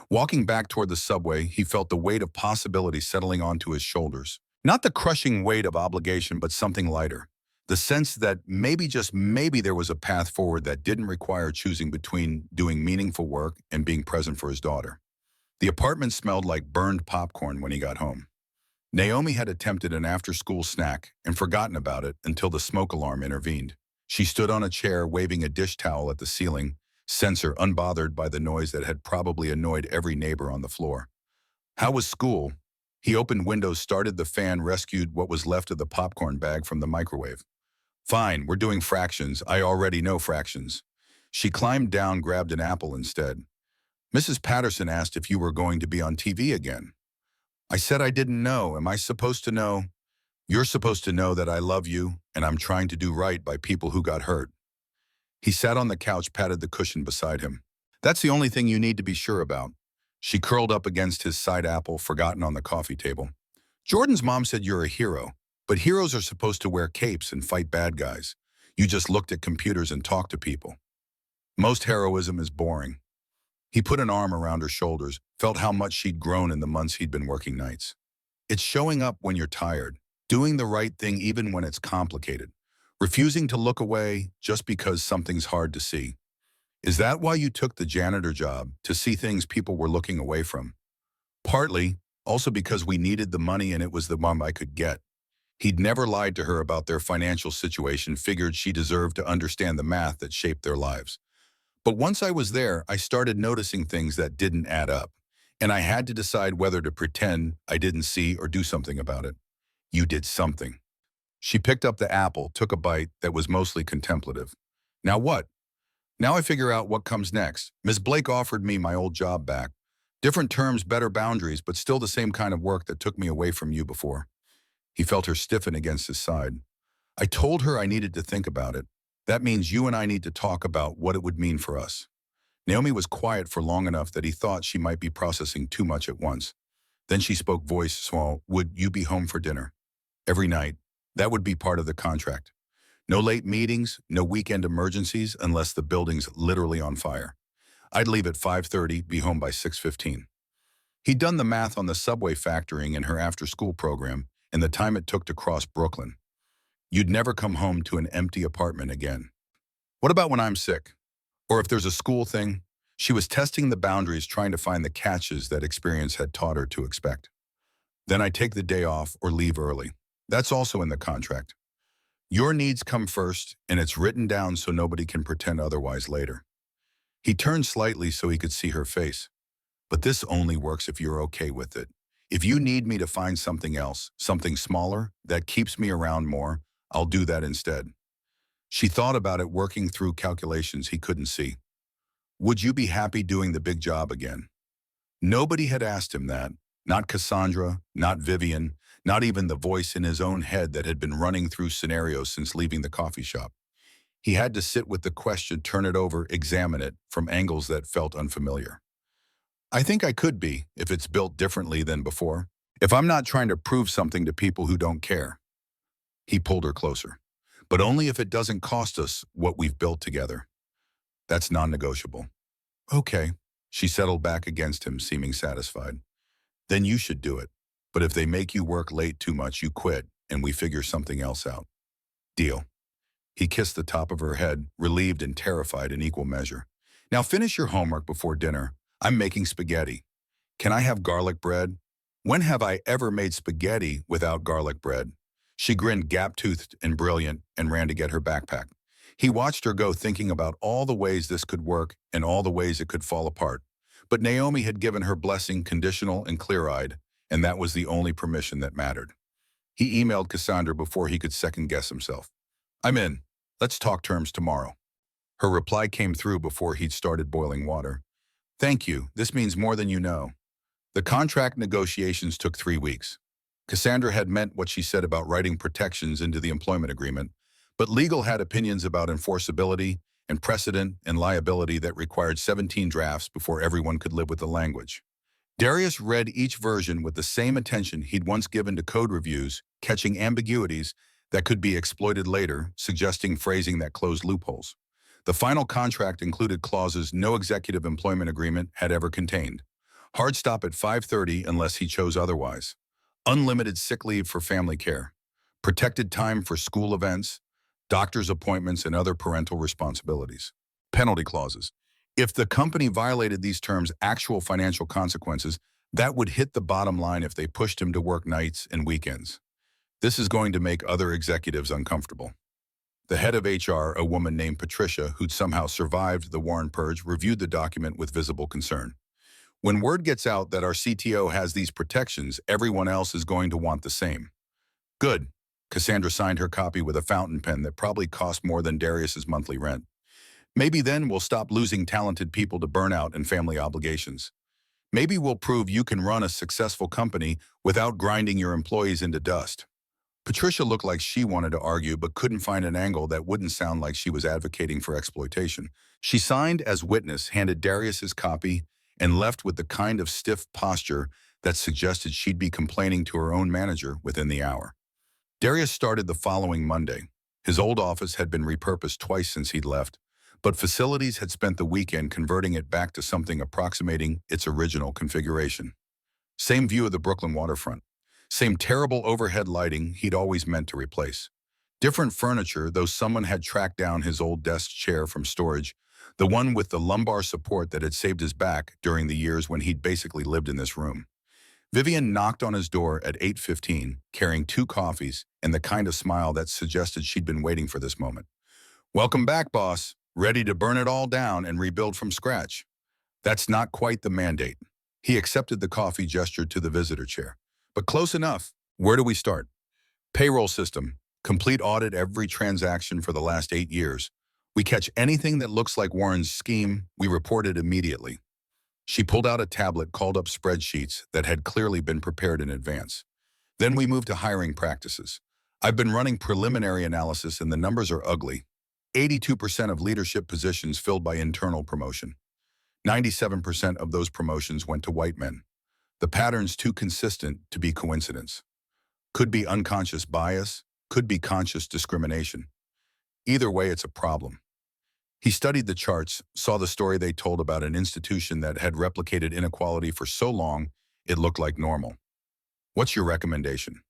Walking back toward the subway, he felt the weight of possibility settling onto his shoulders. Not the crushing weight of obligation, but something lighter. The sense that maybe, just maybe, there was a path forward that didn't require choosing between doing meaningful work and being present for his daughter. The apartment smelled like burned popcorn when he got home. Naomi had attempted an after-school snack and forgotten about it until the smoke alarm intervened. She stood on a chair waving a dish towel at the ceiling, sensor unbothered by the noise that had probably annoyed every neighbor on the floor. How was school? He opened windows, started the fan, rescued what was left of the popcorn bag from the microwave. Fine, we're doing fractions. I already know fractions. She climbed down, grabbed an apple instead. Mrs. Patterson asked if you were going to be on TV again. I said I didn't know. Am I supposed to know? You're supposed to know that I love you and I'm trying to do right by people who got hurt. He sat on the couch, patted the cushion beside him. That's the only thing you need to be sure about. She curled up against his side apple, forgotten on the coffee table. Jordan's mom said you're a hero, but heroes are supposed to wear capes and fight bad guys. You just looked at computers and talked to people. Most heroism is boring. He put an arm around her shoulders, felt how much she'd grown in the months he'd been working nights. It's showing up when you're tired, doing the right thing even when it's complicated, refusing to look away just because something's hard to see. Is that why you took the janitor job, to see things people were looking away from? Partly, also because we needed the money and it was the one I could get. He'd never lied to her about their financial situation, figured she deserved to understand the math that shaped their lives. But once I was there, I started noticing things that didn't add up, and I had to decide whether to pretend I didn't see or do something about it. You did something. She picked up the apple, took a bite that was mostly contemplative. Now what? Now I figure out what comes next. Ms. Blake offered me my old job back. Different terms, better boundaries, but still the same kind of work that took me away from you before. He felt her stiffen against his side. I told her I needed to think about it. That means you and I need to talk about what it would mean for us. Naomi was quiet for long enough that he thought she might be processing too much at once. Then she spoke, voice small. Would you be home for dinner? Every night. That would be part of the contract. No late meetings, no weekend emergencies unless the building's literally on fire. I'd leave at 5:30, be home by 6:15. He'd done the math on the subway, factoring in her after-school program and the time it took to cross Brooklyn. You'd never come home to an empty apartment again. What about when I'm sick? Or if there's a school thing? She was testing the boundaries, trying to find the catches that experience had taught her to expect. Then I take the day off or leave early. That's also in the contract. Your needs come first, and it's written down so nobody can pretend otherwise later. He turned slightly so he could see her face. But this only works if you're okay with it. If you need me to find something else, something smaller, that keeps me around more, I'll do that instead. She thought about it, working through calculations he couldn't see. Would you be happy doing the big job again? Nobody had asked him that. Not Cassandra, not Vivian, not even the voice in his own head that had been running through scenarios since leaving the coffee shop. He had to sit with the question, turn it over, examine it from angles that felt unfamiliar. I think I could be, if it's built differently than before. If I'm not trying to prove something to people who don't care. He pulled her closer. But only if it doesn't cost us what we've built together. That's non-negotiable. Okay. She settled back against him, seeming satisfied. Then you should do it. But if they make you work late too much, you quit, and we figure something else out. Deal. He kissed the top of her head, relieved and terrified in equal measure. Now finish your homework before dinner. I'm making spaghetti. Can I have garlic bread? When have I ever made spaghetti without garlic bread? She grinned, gap-toothed and brilliant, and ran to get her backpack. He watched her go, thinking about all the ways this could work and all the ways it could fall apart. But Naomi had given her blessing, conditional and clear-eyed, and that was the only permission that mattered. He emailed Cassandra before he could second-guess himself. I'm in. Let's talk terms tomorrow. Her reply came through before he'd started boiling water. Thank you. This means more than you know. The contract negotiations took 3 weeks. Cassandra had meant what she said about writing protections into the employment agreement, but legal had opinions about enforceability and precedent and liability that required 17 drafts before everyone could live with the language. Darius read each version with the same attention he'd once given to code reviews, catching ambiguities that could be exploited later, suggesting phrasing that closed loopholes. The final contract included clauses no executive employment agreement had ever contained. Hard stop at 5:30 unless he chose otherwise. Unlimited sick leave for family care. Protected time for school events, doctor's appointments, and other parental responsibilities. Penalty clauses. If the company violated these terms, actual financial consequences, that would hit the bottom line if they pushed him to work nights and weekends. This is going to make other executives uncomfortable. The head of HR, a woman named Patricia, who'd somehow survived the Warren purge, reviewed the document with visible concern. When word gets out that our CTO has these protections, everyone else is going to want the same. Good. Cassandra signed her copy with a fountain pen that probably cost more than Darius's monthly rent. Maybe then we'll stop losing talented people to burnout and family obligations. Maybe we'll prove you can run a successful company without grinding your employees into dust. Patricia looked like she wanted to argue but couldn't find an angle that wouldn't sound like she was advocating for exploitation. She signed as witness, handed Darius his copy, and left with the kind of stiff posture that suggested she'd be complaining to her own manager within the hour. Darius started the following Monday. His old office had been repurposed twice since he'd left, but facilities had spent the weekend converting it back to something approximating its original configuration. Same view of the Brooklyn waterfront. Same terrible overhead lighting he'd always meant to replace. Different furniture, though someone had tracked down his old desk chair from storage, the one with the lumbar support that had saved his back during the years when he'd basically lived in this room. Vivian knocked on his door at 8:15, carrying 2 coffees and the kind of smile that suggested she'd been waiting for this moment. "Welcome back, boss. Ready to burn it all down and rebuild from scratch." That's not quite the mandate. He accepted the coffee gesture to the visitor chair. But close enough. Where do we start? Payroll system. Complete audit every transaction for the last 8 years. We catch anything that looks like Warren's scheme, we report it immediately. She pulled out a tablet, called up spreadsheets that had clearly been prepared in advance. Then we moved to hiring practices. I've been running preliminary analysis and the numbers are ugly. 82% of leadership positions filled by internal promotion. 97% of those promotions went to white men. The pattern's too consistent to be coincidence. Could be unconscious bias, could be conscious discrimination. Either way, it's a problem. He studied the charts, saw the story they told about an institution that had replicated inequality for so long it looked like normal. What's your recommendation?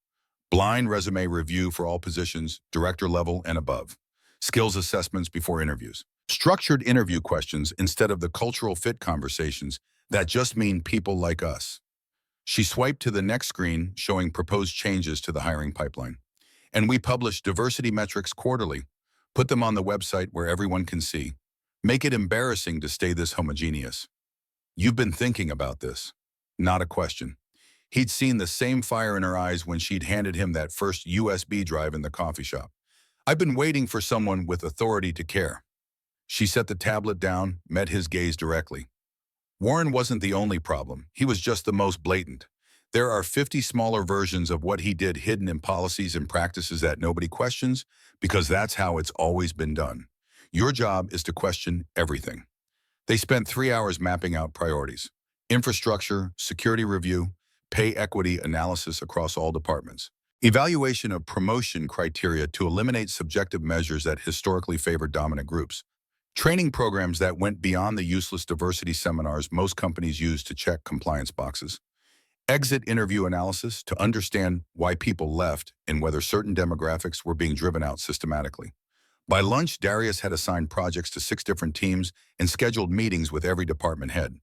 Blind resume review for all positions, director level and above. Skills assessments before interviews. Structured interview questions instead of the cultural fit conversations that just mean people like us. She swiped to the next screen showing proposed changes to the hiring pipeline. And we publish diversity metrics quarterly. Put them on the website where everyone can see. Make it embarrassing to stay this homogeneous. You've been thinking about this. Not a question. He'd seen the same fire in her eyes when she'd handed him that first USB drive in the coffee shop. I've been waiting for someone with authority to care. She set the tablet down, met his gaze directly. Warren wasn't the only problem. He was just the most blatant. There are 50 smaller versions of what he did hidden in policies and practices that nobody questions because that's how it's always been done. Your job is to question everything. They spent 3 hours mapping out priorities. Infrastructure, security review, pay equity analysis across all departments. Evaluation of promotion criteria to eliminate subjective measures that historically favored dominant groups. Training programs that went beyond the useless diversity seminars most companies use to check compliance boxes. Exit interview analysis to understand why people left and whether certain demographics were being driven out systematically. By lunch, Darius had assigned projects to 6 different teams and scheduled meetings with every department head.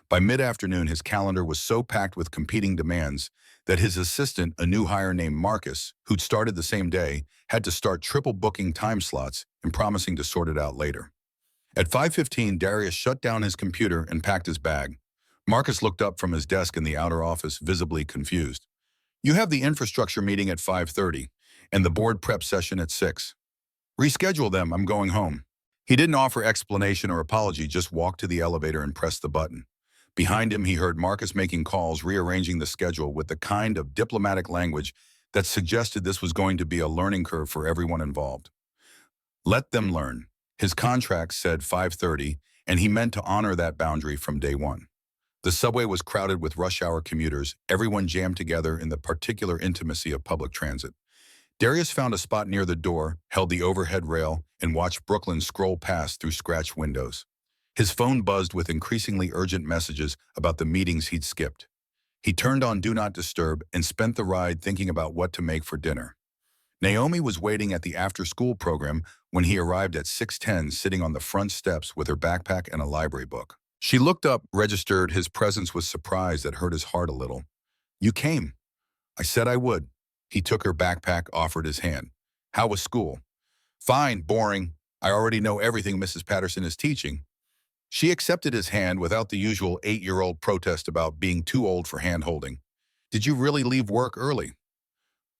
By mid-afternoon, his calendar was so packed with competing demands that his assistant, a new hire named Marcus, who'd started the same day, had to start triple booking time slots and promising to sort it out later. At 5:15, Darius shut down his computer and packed his bag. Marcus looked up from his desk in the outer office, visibly confused. "You have the infrastructure meeting at 5:30 and the board prep session at 6. Reschedule them, I'm going home." He didn't offer explanation or apology, just walked to the elevator and pressed the button. Behind him, he heard Marcus making calls, rearranging the schedule with the kind of diplomatic language that suggested this was going to be a learning curve for everyone involved. Let them learn. His contract said 5:30, and he meant to honor that boundary from day one. The subway was crowded with rush hour commuters, everyone jammed together in the particular intimacy of public transit. Darius found a spot near the door, held the overhead rail, and watched Brooklyn scroll past through scratched windows. His phone buzzed with increasingly urgent messages about the meetings he'd skipped. He turned on Do Not Disturb and spent the ride thinking about what to make for dinner. Naomi was waiting at the after-school program when he arrived at 6:10, sitting on the front steps with her backpack and a library book. She looked up, registered his presence with surprise that hurt his heart a little. "You came. I said I would." He took her backpack, offered his hand. "How was school?" "Fine, boring. I already know everything Mrs. Patterson is teaching." She accepted his hand without the usual 8-year-old protest about being too old for hand-holding. "Did you really leave work early?"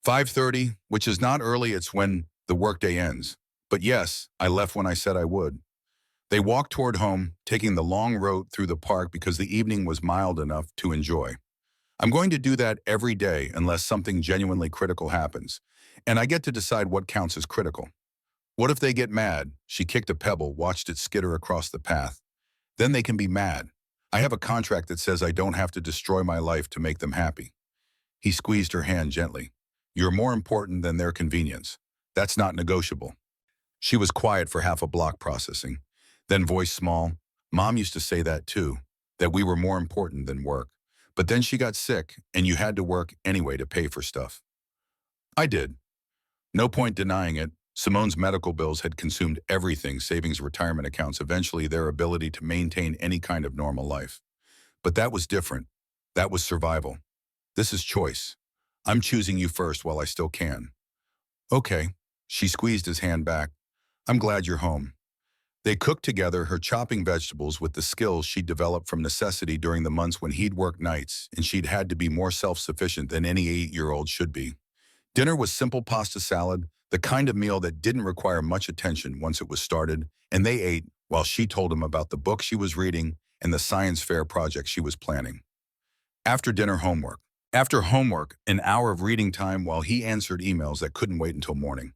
5:30, which is not early, it's when the workday ends. But yes, I left when I said I would. They walked toward home, taking the long road through the park because the evening was mild enough to enjoy. "I'm going to do that every day unless something genuinely critical happens. And I get to decide what counts as critical." "What if they get mad?" She kicked a pebble, watched it skitter across the path. "Then they can be mad. I have a contract that says I don't have to destroy my life to make them happy." He squeezed her hand gently. "You're more important than their convenience. That's not negotiable." She was quiet for half a block, processing. Then, voice small, "Mom used to say that too, that we were more important than work. But then she got sick, and you had to work anyway to pay for stuff." "I did." No point denying it. Simone's medical bills had consumed everything, savings, retirement accounts, eventually their ability to maintain any kind of normal life. But that was different. That was survival. This is choice. I'm choosing you first while I still can. "Okay." She squeezed his hand back. "I'm glad you're home." They cooked together, her chopping vegetables with the skills she'd developed from necessity during the months when he'd worked nights, and she'd had to be more self-sufficient than any 8-year-old should be. Dinner was simple pasta salad, the kind of meal that didn't require much attention once it was started, and they ate while she told him about the book she was reading and the science fair project she was planning. After dinner, homework. After homework, an hour of reading time while he answered emails that couldn't wait until morning.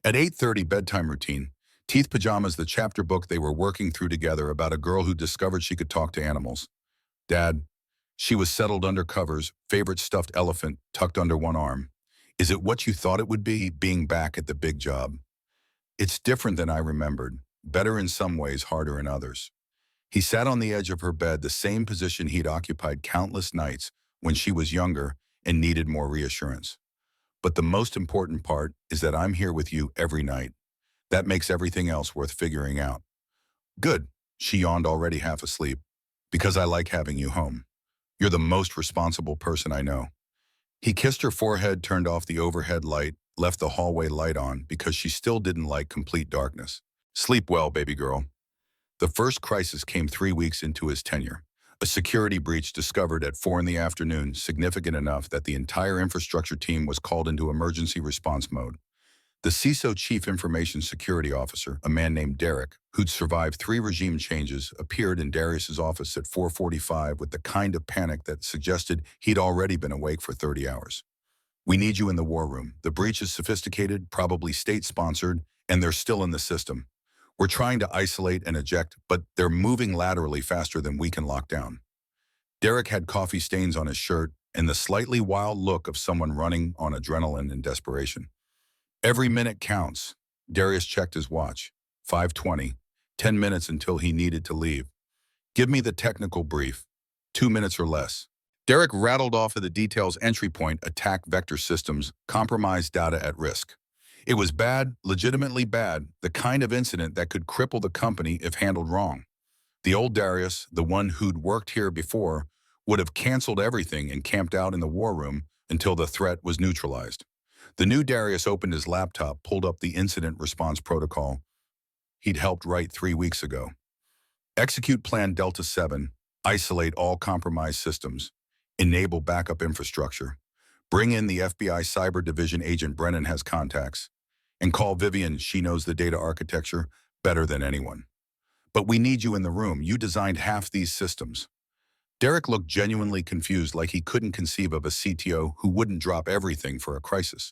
At 8:30, bedtime routine. Teeth pajamas, the chapter book they were working through together about a girl who discovered she could talk to animals. "Dad." She was settled under covers, favorite stuffed elephant tucked under one arm. "Is it what you thought it would be, being back at the big job?" "It's different than I remembered. Better in some ways, harder in others." He sat on the edge of her bed, the same position he'd occupied countless nights when she was younger and needed more reassurance. "But the most important part is that I'm here with you every night. That makes everything else worth figuring out." "Good." She yawned, already half asleep. "Because I like having you home. You're the most responsible person I know." He kissed her forehead, turned off the overhead light, left the hallway light on because she still didn't like complete darkness. "Sleep well, baby girl." The first crisis came 3 weeks into his tenure. A security breach discovered at 4 in the afternoon, significant enough that the entire infrastructure team was called into emergency response mode. The CISO, Chief Information Security Officer, a man named Derek, who'd survived 3 regime changes, appeared in Darius's office at 4:45 with the kind of panic that suggested he'd already been awake for 30 hours. "We need you in the war room. The breach is sophisticated, probably state-sponsored, and they're still in the system. We're trying to isolate and eject, but they're moving laterally faster than we can lock down." Derek had coffee stains on his shirt and the slightly wild look of someone running on adrenaline and desperation. "Every minute counts." Darius checked his watch. 5:20. 10 minutes until he needed to leave. "Give me the technical brief. 2 minutes or less." Derek rattled off of the details: entry point, attack vector systems, compromised data at risk. It was bad, legitimately bad, the kind of incident that could cripple the company if handled wrong. The old Darius, the one who'd worked here before, would have canceled everything and camped out in the war room until the threat was neutralized. The new Darius opened his laptop, pulled up the incident response protocol he'd helped write 3 weeks ago. "Execute Plan Delta 7, isolate all compromised systems, enable backup infrastructure, bring in the FBI Cyber Division agent Brennan has contacts, and call Vivian, she knows the data architecture better than anyone. But we need you in the room. You designed half these systems." Derek looked genuinely confused, like he couldn't conceive of a CTO who wouldn't drop everything for a crisis.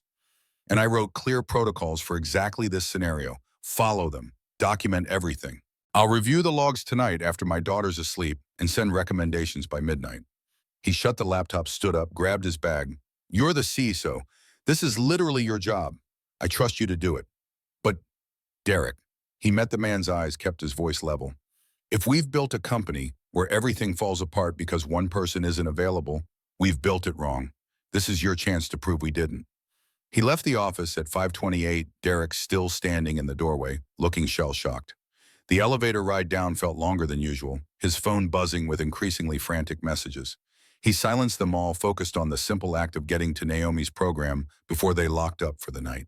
"And I wrote clear protocols for exactly this scenario. Follow them. Document everything. I'll review the logs tonight after my daughter's asleep and send recommendations by midnight." He shut the laptop, stood up, grabbed his bag. "You're the CISO. This is literally your job. I trust you to do it." "But, Derek." He met the man's eyes, kept his voice level. If we've built a company where everything falls apart because one person isn't available, we've built it wrong. This is your chance to prove we didn't. He left the office at 5:28, Derek still standing in the doorway, looking shell-shocked. The elevator ride down felt longer than usual, his phone buzzing with increasingly frantic messages. He silenced them all, focused on the simple act of getting to Naomi's program before they locked up for the night.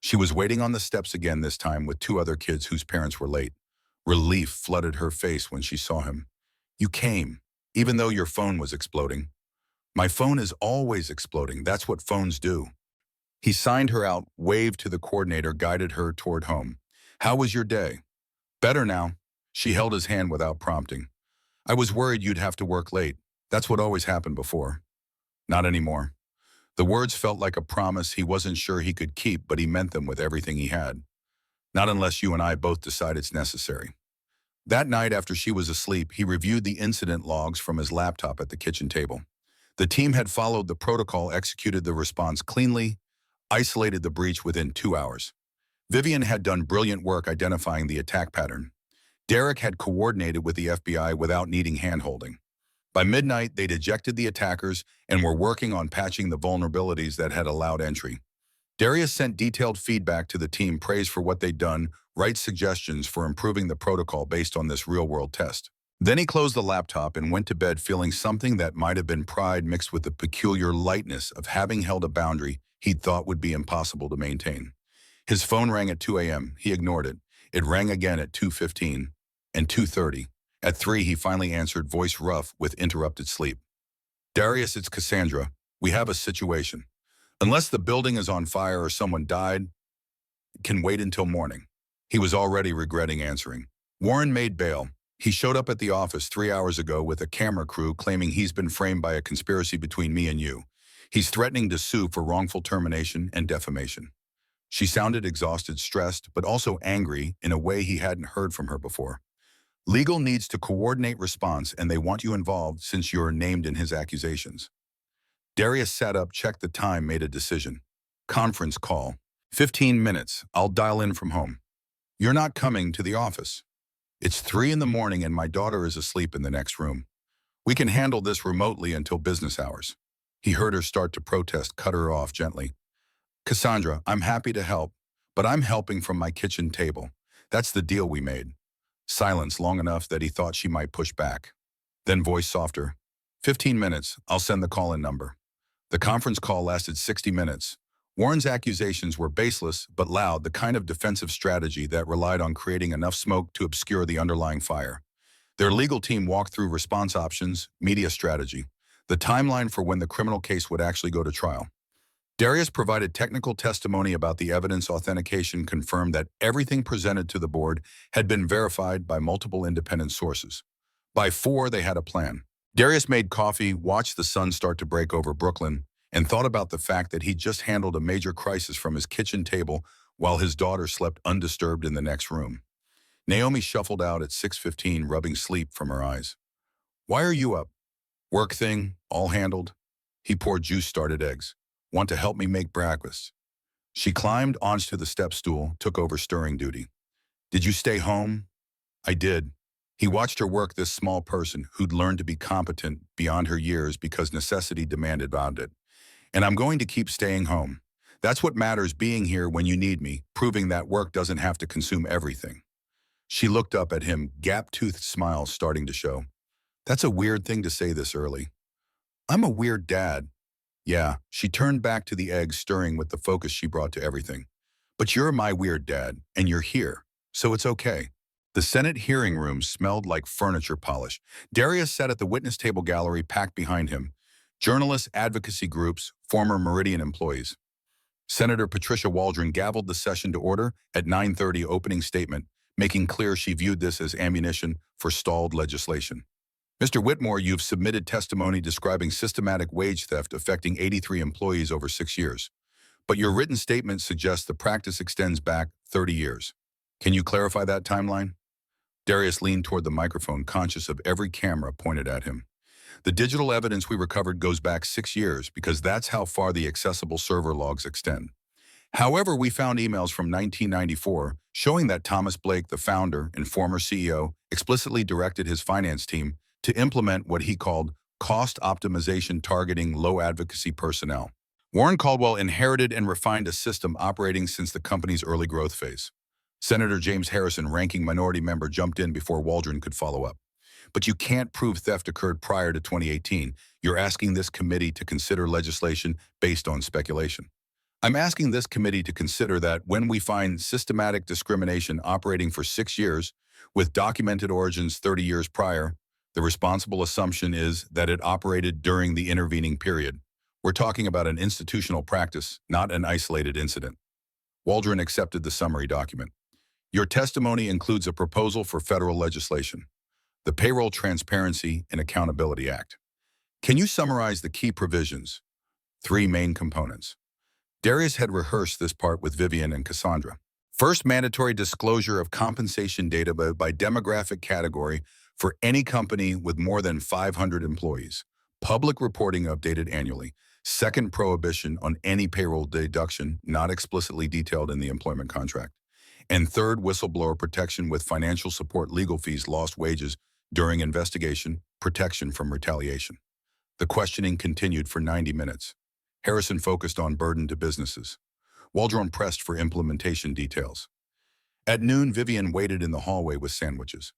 She was waiting on the steps again, this time with two other kids whose parents were late. Relief flooded her face when she saw him. "You came, even though your phone was exploding." "My phone is always exploding. That's what phones do." He signed her out, waved to the coordinator, guided her toward home. "How was your day?" "Better now." She held his hand without prompting. "I was worried you'd have to work late. That's what always happened before." "Not anymore." The words felt like a promise he wasn't sure he could keep, but he meant them with everything he had. "Not unless you and I both decide it's necessary." That night, after she was asleep, he reviewed the incident logs from his laptop at the kitchen table. The team had followed the protocol, executed the response cleanly, isolated the breach within 2 hours. Vivian had done brilliant work identifying the attack pattern. Derek had coordinated with the FBI without needing hand-holding. By midnight, they'd ejected the attackers and were working on patching the vulnerabilities that had allowed entry. Darius sent detailed feedback to the team, praise for what they'd done, right suggestions for improving the protocol based on this real-world test. Then he closed the laptop and went to bed feeling something that might have been pride mixed with the peculiar lightness of having held a boundary he'd thought would be impossible to maintain. His phone rang at 2 a.m. He ignored it. It rang again at 2:15 and 2:30. At 3, he finally answered, voice rough with interrupted sleep. "Darius, it's Cassandra. We have a situation. Unless the building is on fire or someone died, it can wait until morning." He was already regretting answering. "Warren made bail. He showed up at the office 3 hours ago with a camera crew claiming he's been framed by a conspiracy between me and you. He's threatening to sue for wrongful termination and defamation." She sounded exhausted, stressed, but also angry in a way he hadn't heard from her before. "Legal needs to coordinate response, and they want you involved since you're named in his accusations." Darius sat up, checked the time, made a decision. "Conference call. 15 minutes. I'll dial in from home." "You're not coming to the office." "It's 3 in the morning and my daughter is asleep in the next room. We can handle this remotely until business hours." He heard her start to protest, cut her off gently. "Cassandra, I'm happy to help, but I'm helping from my kitchen table. That's the deal we made." Silence long enough that he thought she might push back. Then voice softer. 15 minutes. I'll send the call-in number." The conference call lasted 60 minutes. Warren's accusations were baseless but loud, the kind of defensive strategy that relied on creating enough smoke to obscure the underlying fire. Their legal team walked through response options, media strategy, the timeline for when the criminal case would actually go to trial. Darius provided technical testimony about the evidence. Authentication confirmed that everything presented to the board had been verified by multiple independent sources. By 4, they had a plan. Darius made coffee, watched the sun start to break over Brooklyn, and thought about the fact that he'd just handled a major crisis from his kitchen table while his daughter slept undisturbed in the next room. Naomi shuffled out at 6:15, rubbing sleep from her eyes. "Why are you up?" "Work thing, all handled." He poured juice, started eggs. "Want to help me make breakfast?" She climbed onto the step stool, took over stirring duty. "Did you stay home?" "I did." He watched her work, this small person who'd learned to be competent beyond her years because necessity demanded it. "And I'm going to keep staying home. That's what matters, being here when you need me, proving that work doesn't have to consume everything." She looked up at him, gap-toothed smile starting to show. "That's a weird thing to say this early." "I'm a weird dad." "Yeah." She turned back to the eggs, stirring with the focus she brought to everything. "But you're my weird dad, and you're here, so it's okay." The Senate hearing room smelled like furniture polish. Darius sat at the witness table, gallery packed behind him. Journalists, advocacy groups, former Meridian employees. Senator Patricia Waldron gavelled the session to order at 9:30, opening statement, making clear she viewed this as ammunition for stalled legislation. "Mr. Whitmore, you've submitted testimony describing systematic wage theft affecting 83 employees over 6 years. But your written statement suggests the practice extends back 30 years. Can you clarify that timeline?" Darius leaned toward the microphone, conscious of every camera pointed at him. "The digital evidence we recovered goes back 6 years because that's how far the accessible server logs extend. However, we found emails from 1994 showing that Thomas Blake, the founder and former CEO, explicitly directed his finance team to implement what he called cost optimization targeting low advocacy personnel. Warren Caldwell inherited and refined a system operating since the company's early growth phase. Senator James Harrison, ranking minority member, jumped in before Waldron could follow up. But you can't prove theft occurred prior to 2018. You're asking this committee to consider legislation based on speculation. I'm asking this committee to consider that when we find systematic discrimination operating for 6 years, with documented origins 30 years prior, the responsible assumption is that it operated during the intervening period. We're talking about an institutional practice, not an isolated incident. Waldron accepted the summary document. Your testimony includes a proposal for federal legislation, the Payroll Transparency and Accountability Act. Can you summarize the key provisions? 3 main components. Darius had rehearsed this part with Vivian and Cassandra. First, mandatory disclosure of compensation data by demographic category for any company with more than 500 employees. Public reporting updated annually. Second, prohibition on any payroll deduction not explicitly detailed in the employment contract. And third, whistleblower protection with financial support, legal fees, lost wages during investigation, protection from retaliation. The questioning continued for 90 minutes. Harrison focused on burden to businesses. Waldron pressed for implementation details. At noon, Vivian waited in the hallway with sandwiches.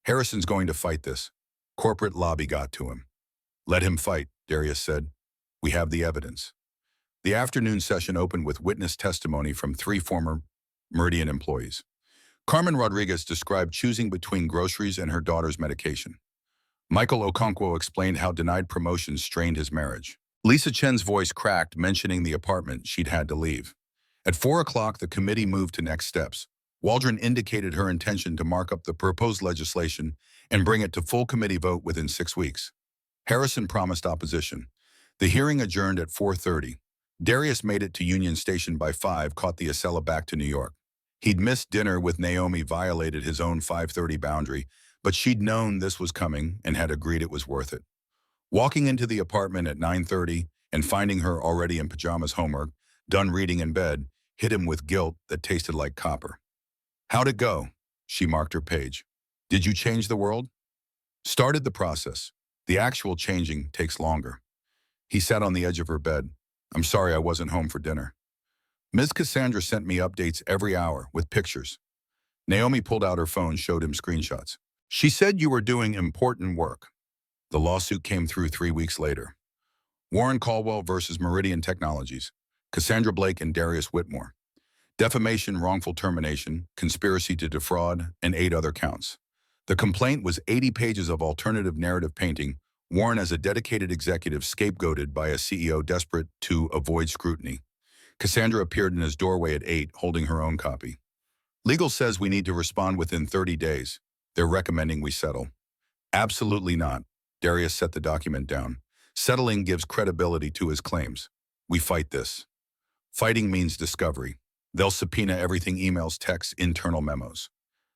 Harrison's going to fight this. Corporate lobby got to him. Let him fight, Darius said. We have the evidence. The afternoon session opened with witness testimony from 3 former Meridian employees. Carmen Rodriguez described choosing between groceries and her daughter's medication. Michael Okonkwo explained how denied promotions strained his marriage. Lisa Chen's voice cracked, mentioning the apartment she'd had to leave. At 4 o'clock, the committee moved to next steps. Waldron indicated her intention to mark up the proposed legislation and bring it to full committee vote within 6 weeks. Harrison promised opposition. The hearing adjourned at 4:30. Darius made it to Union Station by 5, caught the Acela back to New York. He'd missed dinner with Naomi, violated his own 5:30 boundary, but she'd known this was coming and had agreed it was worth it. Walking into the apartment at 9:30 and finding her already in pajamas, homework, done reading in bed, hit him with guilt that tasted like copper. How'd it go? She marked her page. Did you change the world? Started the process. The actual changing takes longer. He sat on the edge of her bed. I'm sorry I wasn't home for dinner. Ms. Cassandra sent me updates every hour with pictures. Naomi pulled out her phone, showed him screenshots. She said you were doing important work. The lawsuit came through 3 weeks later. Warren Caldwell versus Meridian Technologies. Cassandra Blake and Darius Whitmore. Defamation, wrongful termination, conspiracy to defraud, and 8 other counts. The complaint was 80 pages of alternative narrative painting, Warren as a dedicated executive scapegoated by a CEO desperate to avoid scrutiny. Cassandra appeared in his doorway at 8, holding her own copy. Legal says we need to respond within 30 days. They're recommending we settle. Absolutely not. Darius set the document down. Settling gives credibility to his claims. We fight this. Fighting means discovery. They'll subpoena everything: emails, texts, internal memos.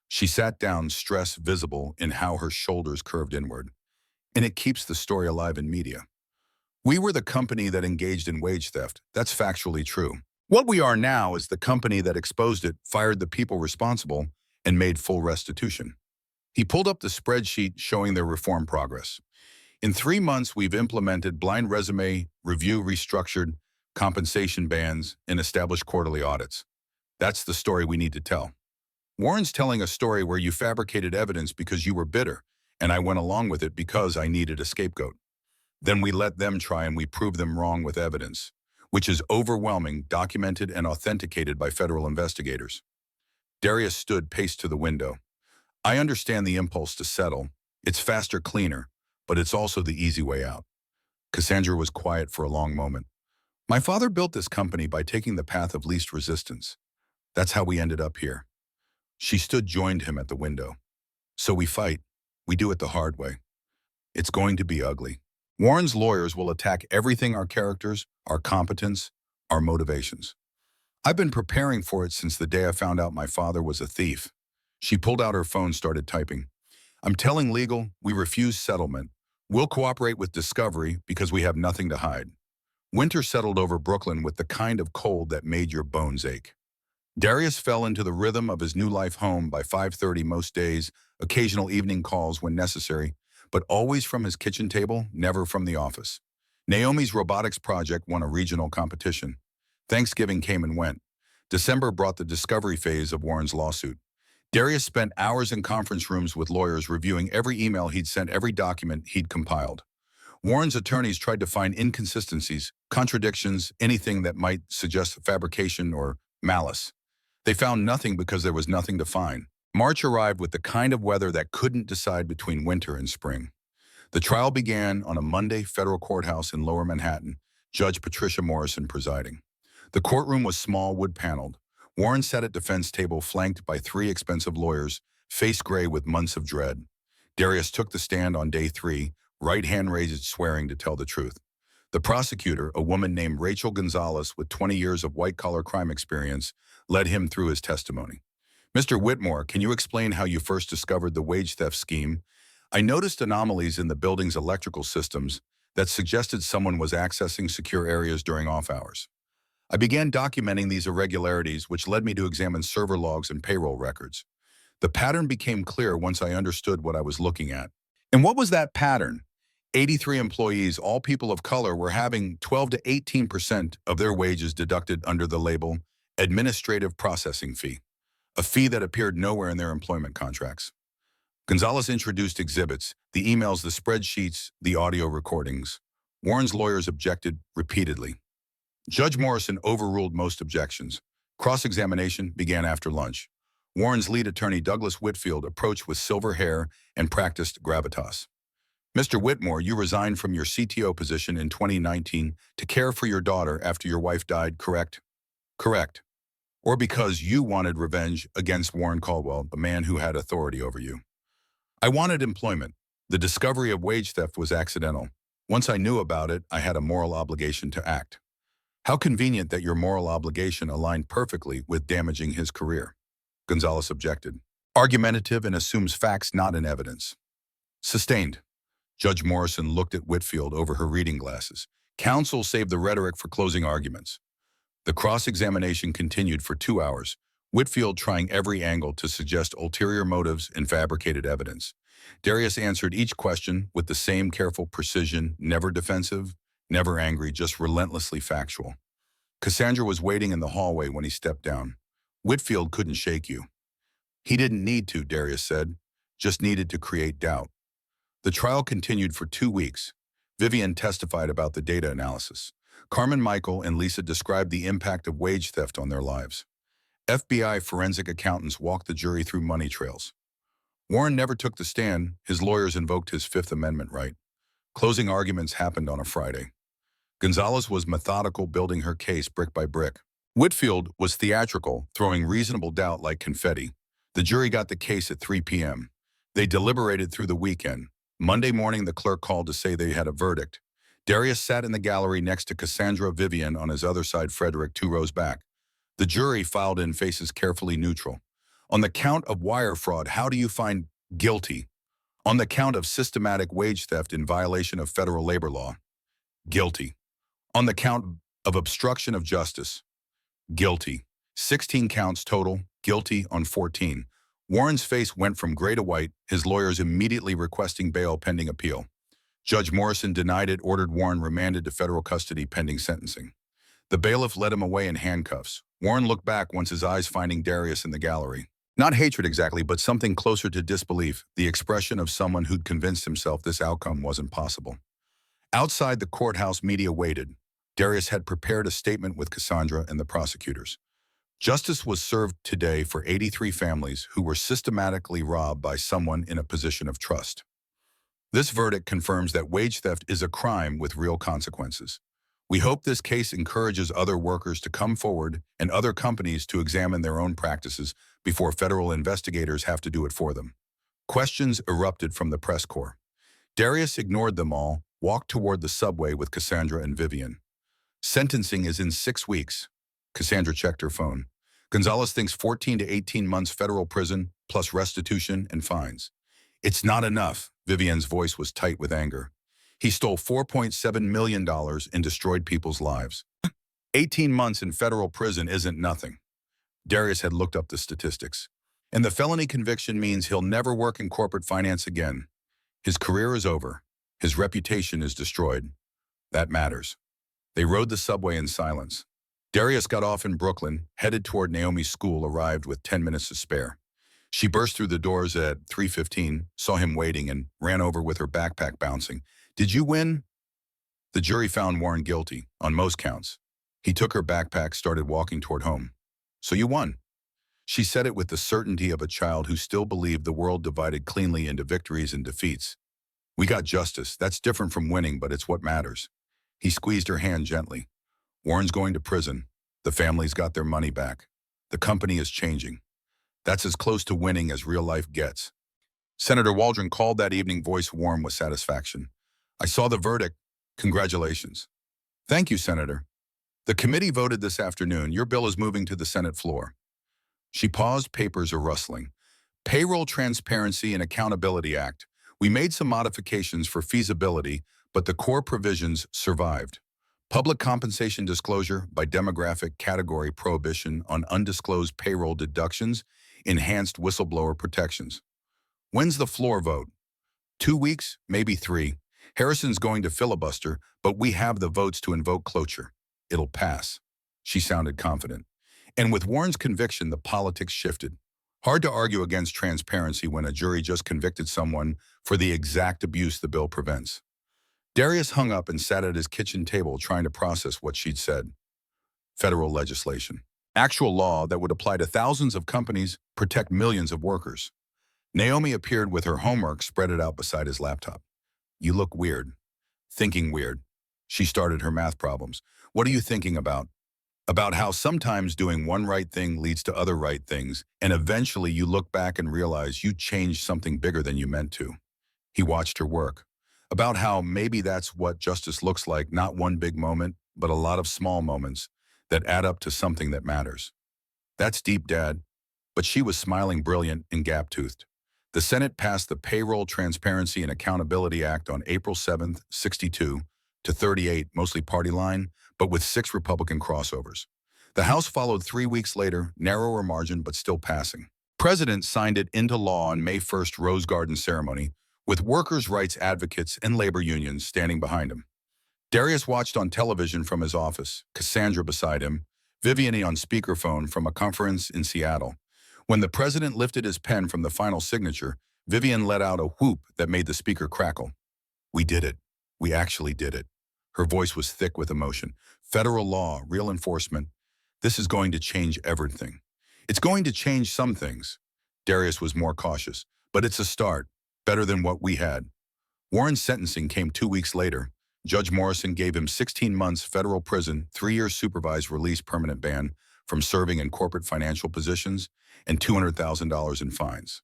She sat down, stress visible in how her shoulders curved inward. And it keeps the story alive in media. We were the company that engaged in wage theft. That's factually true. What we are now is the company that exposed it, fired the people responsible, and made full restitution. He pulled up the spreadsheet showing their reform progress. In 3 months, we've implemented blind resume review, restructured compensation bans, and established quarterly audits. That's the story we need to tell. Warren's telling a story where you fabricated evidence because you were bitter, and I went along with it because I needed a scapegoat. Then we let them try and we prove them wrong with evidence, which is overwhelming, documented and authenticated by federal investigators. Darius stood, paced to the window. I understand the impulse to settle. It's faster, cleaner, but it's also the easy way out. Cassandra was quiet for a long moment. My father built this company by taking the path of least resistance. That's how we ended up here. She stood, joined him at the window. So we fight. We do it the hard way. It's going to be ugly. Warren's lawyers will attack everything: our characters, our competence, our motivations. I've been preparing for it since the day I found out my father was a thief. She pulled out her phone, started typing. I'm telling legal, we refuse settlement. We'll cooperate with discovery because we have nothing to hide. Winter settled over Brooklyn with the kind of cold that made your bones ache. Darius fell into the rhythm of his new life home by 5:30 most days, occasional evening calls when necessary, but always from his kitchen table, never from the office. Naomi's robotics project won a regional competition. Thanksgiving came and went. December brought the discovery phase of Warren's lawsuit. Darius spent hours in conference rooms with lawyers reviewing every email he'd sent, every document he'd compiled. Warren's attorneys tried to find inconsistencies, contradictions, anything that might suggest fabrication or malice. They found nothing because there was nothing to find. March arrived with the kind of weather that couldn't decide between winter and spring. The trial began on a Monday federal courthouse in Lower Manhattan, Judge Patricia Morrison presiding. The courtroom was small, wood-paneled. Warren sat at defense table flanked by three expensive lawyers, face gray with months of dread. Darius took the stand on day 3, right hand raised, swearing to tell the truth. The prosecutor, a woman named Rachel Gonzalez with 20 years of white-collar crime experience, led him through his testimony. Mr. Whitmore, can you explain how you first discovered the wage theft scheme? I noticed anomalies in the building's electrical systems that suggested someone was accessing secure areas during off hours. I began documenting these irregularities, which led me to examine server logs and payroll records. The pattern became clear once I understood what I was looking at. And what was that pattern? 83 employees, all people of color, were having 12 to 18% of their wages deducted under the label administrative processing fee, a fee that appeared nowhere in their employment contracts. Gonzalez introduced exhibits, the emails, the spreadsheets, the audio recordings. Warren's lawyers objected repeatedly. Judge Morrison overruled most objections. Cross-examination began after lunch. Warren's lead attorney, Douglas Whitfield, approached with silver hair and practiced gravitas. Mr. Whitmore, you resigned from your CTO position in 2019 to care for your daughter after your wife died, correct? Correct. Or because you wanted revenge against Warren Caldwell, the man who had authority over you. I wanted employment. The discovery of wage theft was accidental. Once I knew about it, I had a moral obligation to act. How convenient that your moral obligation aligned perfectly with damaging his career. Gonzalez objected. Argumentative and assumes facts not in evidence. Sustained. Judge Morrison looked at Whitfield over her reading glasses. Counsel saved the rhetoric for closing arguments. The cross-examination continued for 2 hours, Whitfield trying every angle to suggest ulterior motives and fabricated evidence. Darius answered each question with the same careful precision, never defensive, never angry, just relentlessly factual. Cassandra was waiting in the hallway when he stepped down. Whitfield couldn't shake you. He didn't need to, Darius said, just needed to create doubt. The trial continued for 2 weeks. Vivian testified about the data analysis. Carmen, Michael, and Lisa described the impact of wage theft on their lives. FBI forensic accountants walked the jury through money trails. Warren never took the stand. His lawyers invoked his Fifth Amendment right. Closing arguments happened on a Friday. Gonzalez was methodical, building her case brick by brick. Whitfield was theatrical, throwing reasonable doubt like confetti. The jury got the case at 3 p.m. They deliberated through the weekend. Monday morning, the clerk called to say they had a verdict. Darius sat in the gallery next to Cassandra. Vivian on his other side, Frederick 2 rows back. The jury filed in, faces carefully neutral. On the count of wire fraud, how do you find guilty? On the count of systematic wage theft in violation of federal labor law, guilty. On the count of obstruction of justice, guilty. 16 counts total, guilty on 14. Warren's face went from gray to white, his lawyers immediately requesting bail pending appeal. Judge Morrison denied it, ordered Warren remanded to federal custody pending sentencing. The bailiff led him away in handcuffs. Warren looked back once his eyes finding Darius in the gallery. Not hatred exactly, but something closer to disbelief, the expression of someone who'd convinced himself this outcome wasn't possible. Outside the courthouse, media waited. Darius had prepared a statement with Cassandra and the prosecutors. Justice was served today for 83 families who were systematically robbed by someone in a position of trust. This verdict confirms that wage theft is a crime with real consequences. We hope this case encourages other workers to come forward and other companies to examine their own practices before federal investigators have to do it for them. Questions erupted from the press corps. Darius ignored them all, walked toward the subway with Cassandra and Vivian. Sentencing is in 6 weeks. Cassandra checked her phone. Gonzalez thinks 14 to 18 months federal prison, plus restitution and fines. It's not enough. Vivian's voice was tight with anger. He stole $4.7 million and destroyed people's lives. 18 months in federal prison isn't nothing. Darius had looked up the statistics. And the felony conviction means he'll never work in corporate finance again. His career is over. His reputation is destroyed. That matters. They rode the subway in silence. Darius got off in Brooklyn, headed toward Naomi's school, arrived with 10 minutes to spare. She burst through the doors at 3:15, saw him waiting, and ran over with her backpack bouncing. "Did you win?" The jury found Warren guilty, on most counts. He took her backpack, started walking toward home. "So you won." She said it with the certainty of a child who still believed the world divided cleanly into victories and defeats. "We got justice. That's different from winning, but it's what matters." He squeezed her hand gently. "Warren's going to prison. The family's got their money back. The company is changing. That's as close to winning as real life gets." Senator Waldron called that evening, voice warm with satisfaction. "I saw the verdict. Congratulations." "Thank you, Senator. The committee voted this afternoon. Your bill is moving to the Senate floor." She paused, papers are rustling. "Payroll Transparency and Accountability Act. We made some modifications for feasibility, but the core provisions survived. Public compensation disclosure by demographic category, prohibition on undisclosed payroll deductions, enhanced whistleblower protections." "When's the floor vote?" 2 weeks, maybe 3. Harrison's going to filibuster, but we have the votes to invoke cloture. It'll pass." She sounded confident. And with Warren's conviction, the politics shifted. Hard to argue against transparency when a jury just convicted someone for the exact abuse the bill prevents. Darius hung up and sat at his kitchen table trying to process what she'd said. Federal legislation. Actual law that would apply to thousands of companies, protect millions of workers. Naomi appeared with her homework spread out beside his laptop. "You look weird." "Thinking weird." She started her math problems. "What are you thinking about?" "About how sometimes doing one right thing leads to other right things, and eventually you look back and realize you changed something bigger than you meant to." He watched her work. "About how maybe that's what justice looks like, not one big moment, but a lot of small moments that add up to something that matters." "That's deep, Dad." But she was smiling, brilliant and gap-toothed. The Senate passed the Payroll Transparency and Accountability Act on April 7th, 62 to 38, mostly party line, but with 6 Republican crossovers. The House followed 3 weeks later, narrower margin but still passing. President signed it into law on May 1st Rose Garden ceremony, with workers' rights advocates and labor unions standing behind him. Darius watched on television from his office, Cassandra beside him, Viviane on speakerphone from a conference in Seattle. When the president lifted his pen from the final signature, Viviane let out a whoop that made the speaker crackle. "We did it. We actually did it." Her voice was thick with emotion. "Federal law, real enforcement. This is going to change everything. It's going to change some things." Darius was more cautious. "But it's a start. Better than what we had." Warren's sentencing came 2 weeks later. Judge Morrison gave him 16 months federal prison, 3 years supervised release, permanent ban from serving in corporate financial positions, and $200,000 in fines.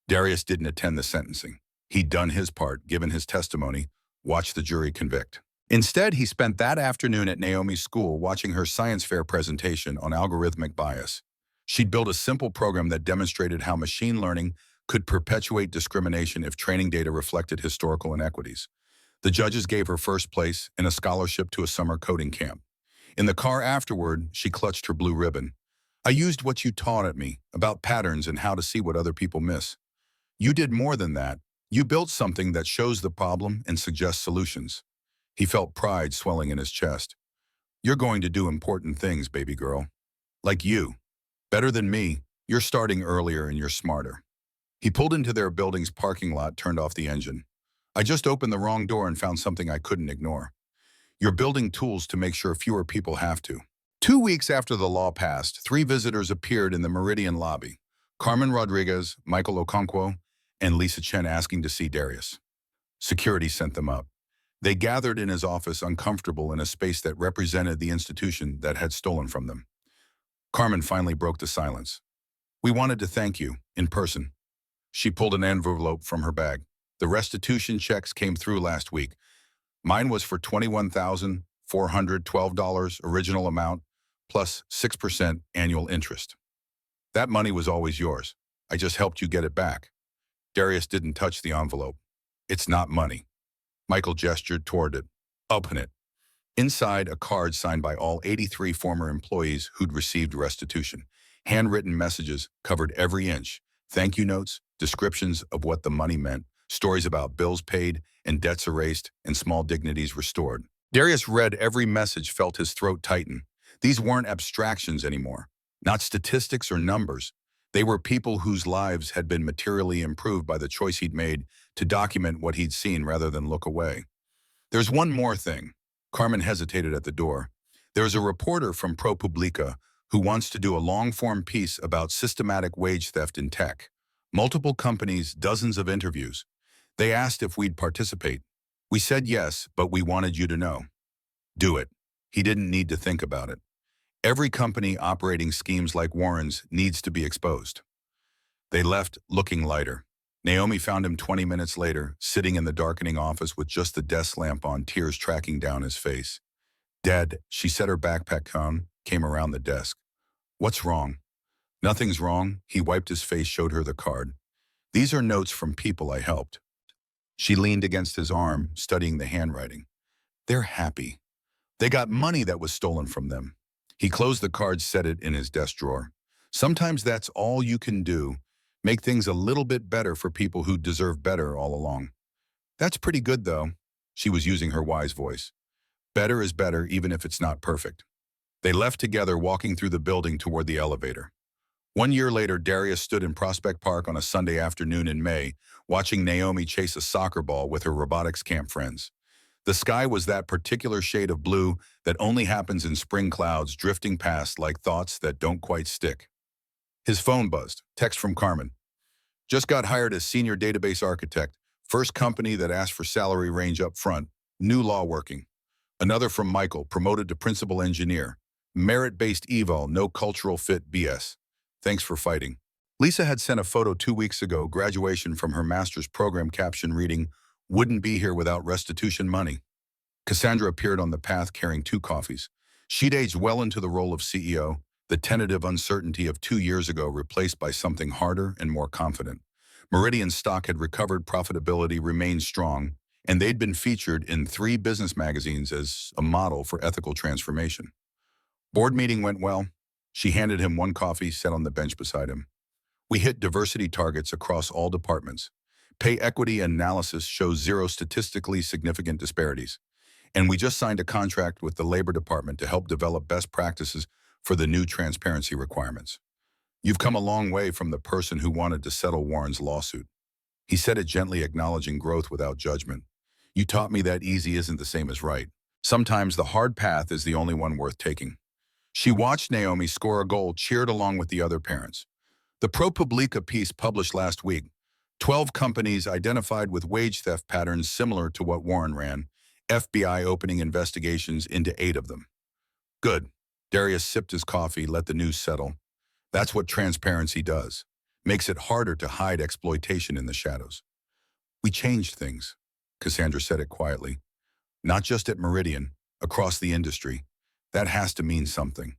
Darius didn't attend the sentencing. He'd done his part, given his testimony, watched the jury convict. Instead, he spent that afternoon at Naomi's school watching her science fair presentation on algorithmic bias. She'd built a simple program that demonstrated how machine learning could perpetuate discrimination if training data reflected historical inequities. The judges gave her first place and a scholarship to a summer coding camp. In the car afterward, she clutched her blue ribbon. "I used what you taught at me about patterns and how to see what other people miss. You did more than that. You built something that shows the problem and suggests solutions." He felt pride swelling in his chest. "You're going to do important things, baby girl. Like you. Better than me. You're starting earlier and you're smarter." He pulled into their building's parking lot, turned off the engine. "I just opened the wrong door and found something I couldn't ignore. You're building tools to make sure fewer people have to." 2 weeks after the law passed, 3 visitors appeared in the Meridian lobby. Carmen Rodriguez, Michael Okonkwo, and Lisa Chen, asking to see Darius. Security sent them up. They gathered in his office, uncomfortable in a space that represented the institution that had stolen from them. Carmen finally broke the silence. "We wanted to thank you, in person." She pulled an envelope from her bag. "The restitution checks came through last week. Mine was for $21,412 original amount, plus 6% annual interest. That money was always yours. I just helped you get it back." Darius didn't touch the envelope. "It's not money." Michael gestured toward it. Open it. Inside, a card signed by all 83 former employees who'd received restitution. Handwritten messages covered every inch. Thank you notes, descriptions of what the money meant, stories about bills paid and debts erased and small dignities restored. Darius read every message, felt his throat tighten. These weren't abstractions anymore, not statistics or numbers. They were people whose lives had been materially improved by the choice he'd made to document what he'd seen rather than look away. There's one more thing. Carmen hesitated at the door. There's a reporter from ProPublica who wants to do a long-form piece about systematic wage theft in tech. Multiple companies, dozens of interviews. They asked if we'd participate. We said yes, but we wanted you to know. Do it. He didn't need to think about it. Every company operating schemes like Warren's needs to be exposed. They left, looking lighter. Naomi found him 20 minutes later, sitting in the darkening office with just the desk lamp on, tears tracking down his face. Dad, she set her backpack down, came around the desk. What's wrong? Nothing's wrong. He wiped his face, showed her the card. These are notes from people I helped. She leaned against his arm, studying the handwriting. They're happy. They got money that was stolen from them. He closed the card, set it in his desk drawer. Sometimes that's all you can do. Make things a little bit better for people who deserve better all along. That's pretty good, though. She was using her wise voice. Better is better, even if it's not perfect. They left together, walking through the building toward the elevator. 1 year later, Darius stood in Prospect Park on a Sunday afternoon in May, watching Naomi chase a soccer ball with her robotics camp friends. The sky was that particular shade of blue that only happens in spring clouds, drifting past like thoughts that don't quite stick. His phone buzzed. Text from Carmen. Just got hired as senior database architect. First company that asked for salary range up front. New law working. Another from Michael, promoted to principal engineer. Merit-based eval, no cultural fit BS. Thanks for fighting. Lisa had sent a photo 2 weeks ago, graduation from her master's program, caption reading, "Wouldn't be here without restitution money." Cassandra appeared on the path carrying 2 coffees. She'd aged well into the role of CEO, the tentative uncertainty of 2 years ago replaced by something harder and more confident. Meridian's stock had recovered, profitability remained strong, and they'd been featured in 3 business magazines as a model for ethical transformation. Board meeting went well. She handed him 1 coffee, sat on the bench beside him. We hit diversity targets across all departments. Pay equity analysis shows 0 statistically significant disparities. And we just signed a contract with the Labor Department to help develop best practices for the new transparency requirements. You've come a long way from the person who wanted to settle Warren's lawsuit. He said it gently, acknowledging growth without judgment. You taught me that easy isn't the same as right. Sometimes the hard path is the only one worth taking. She watched Naomi score a goal, cheered along with the other parents. The ProPublica piece published last week. 12 companies identified with wage theft patterns similar to what Warren ran. FBI opening investigations into 8 of them. Good. Darius sipped his coffee, let the news settle. That's what transparency does. Makes it harder to hide exploitation in the shadows. We changed things. Cassandra said it quietly. Not just at Meridian, across the industry. That has to mean something.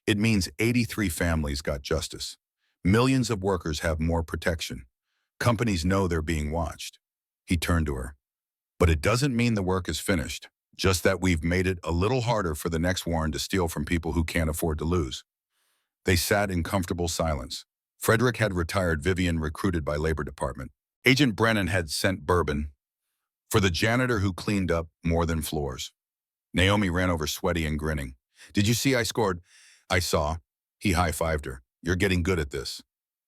It means 83 families got justice. Millions of workers have more protection. Companies know they're being watched. He turned to her. But it doesn't mean the work is finished, just that we've made it a little harder for the next Warren to steal from people who can't afford to lose. They sat in comfortable silence. Frederick had retired, Vivian recruited by Labor Department. Agent Brennan had sent bourbon for the janitor who cleaned up more than floors. Naomi ran over, sweaty and grinning. Did you see I scored? I saw. He high-fived her. You're getting good at this.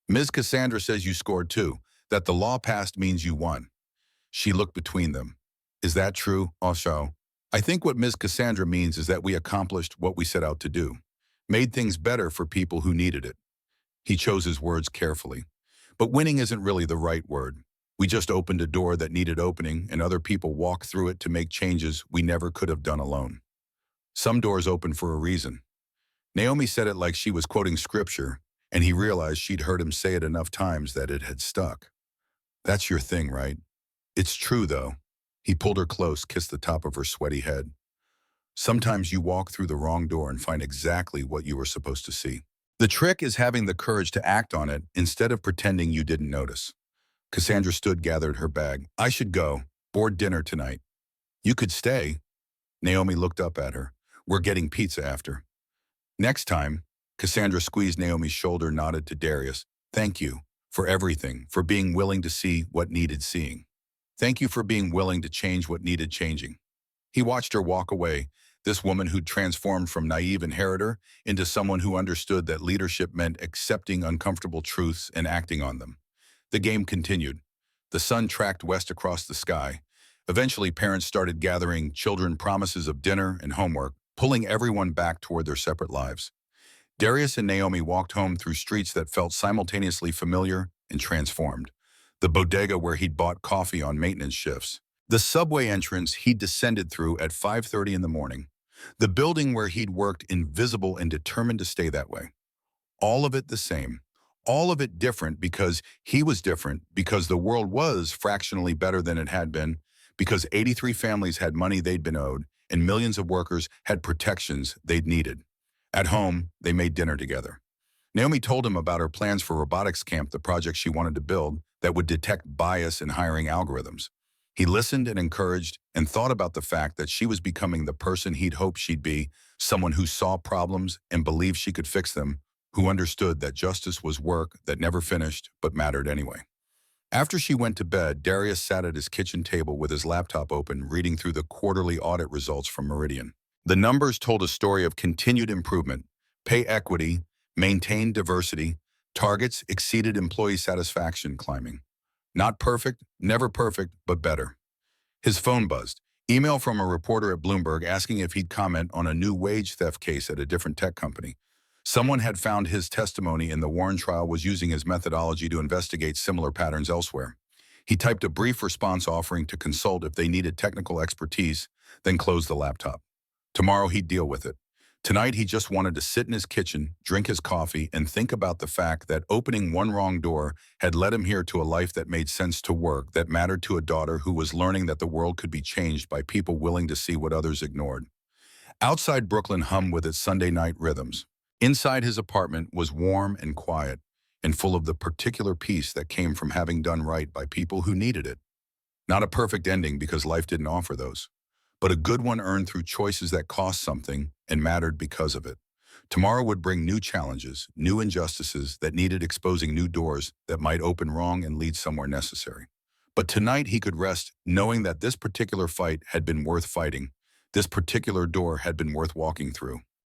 Ms. Cassandra says you scored too, that the law passed means you won. She looked between them. Is that true, also? I think what Ms. Cassandra means is that we accomplished what we set out to do. Made things better for people who needed it. He chose his words carefully. But winning isn't really the right word. We just opened a door that needed opening, and other people walked through it to make changes we never could have done alone. Some doors open for a reason. Naomi said it like she was quoting scripture, and he realized she'd heard him say it enough times that it had stuck. That's your thing, right? It's true, though. He pulled her close, kissed the top of her sweaty head. Sometimes you walk through the wrong door and find exactly what you were supposed to see. The trick is having the courage to act on it instead of pretending you didn't notice. Cassandra stood, gathered her bag. I should go. Board dinner tonight. You could stay. Naomi looked up at her. We're getting pizza after. Next time, Cassandra squeezed Naomi's shoulder, nodded to Darius. Thank you for everything, for being willing to see what needed seeing. Thank you for being willing to change what needed changing. He watched her walk away, this woman who'd transformed from naive inheritor into someone who understood that leadership meant accepting uncomfortable truths and acting on them. The game continued. The sun tracked west across the sky. Eventually, parents started gathering children promises of dinner and homework, pulling everyone back toward their separate lives. Darius and Naomi walked home through streets that felt simultaneously familiar and transformed. The bodega where he'd bought coffee on maintenance shifts. The subway entrance he'd descended through at 5:30 in the morning. The building where he'd worked invisible and determined to stay that way. All of it the same. All of it different because he was different, because the world was fractionally better than it had been, because 83 families had money they'd been owed, and millions of workers had protections they'd needed. At home, they made dinner together. Naomi told him about her plans for robotics camp, the project she wanted to build that would detect bias in hiring algorithms. He listened and encouraged and thought about the fact that she was becoming the person he'd hoped she'd be, someone who saw problems and believed she could fix them, who understood that justice was work that never finished but mattered anyway. After she went to bed, Darius sat at his kitchen table with his laptop open, reading through the quarterly audit results from Meridian. The numbers told a story of continued improvement, pay equity, maintained diversity, targets exceeded employee satisfaction climbing. Not perfect, never perfect, but better. His phone buzzed. Email from a reporter at Bloomberg asking if he'd comment on a new wage theft case at a different tech company. Someone had found his testimony in the Warren trial was using his methodology to investigate similar patterns elsewhere. He typed a brief response offering to consult if they needed technical expertise, then closed the laptop. Tomorrow he'd deal with it. Tonight he just wanted to sit in his kitchen, drink his coffee, and think about the fact that opening one wrong door had led him here to a life that made sense, to work that mattered, to a daughter who was learning that the world could be changed by people willing to see what others ignored. Outside, Brooklyn hummed with its Sunday night rhythms. Inside, his apartment was warm and quiet and full of the particular peace that came from having done right by people who needed it. Not a perfect ending because life didn't offer those, but a good one earned through choices that cost something and mattered because of it. Tomorrow would bring new challenges, new injustices that needed exposing, new doors that might open wrong and lead somewhere necessary. But tonight he could rest knowing that this particular fight had been worth fighting, this particular door had been worth walking through.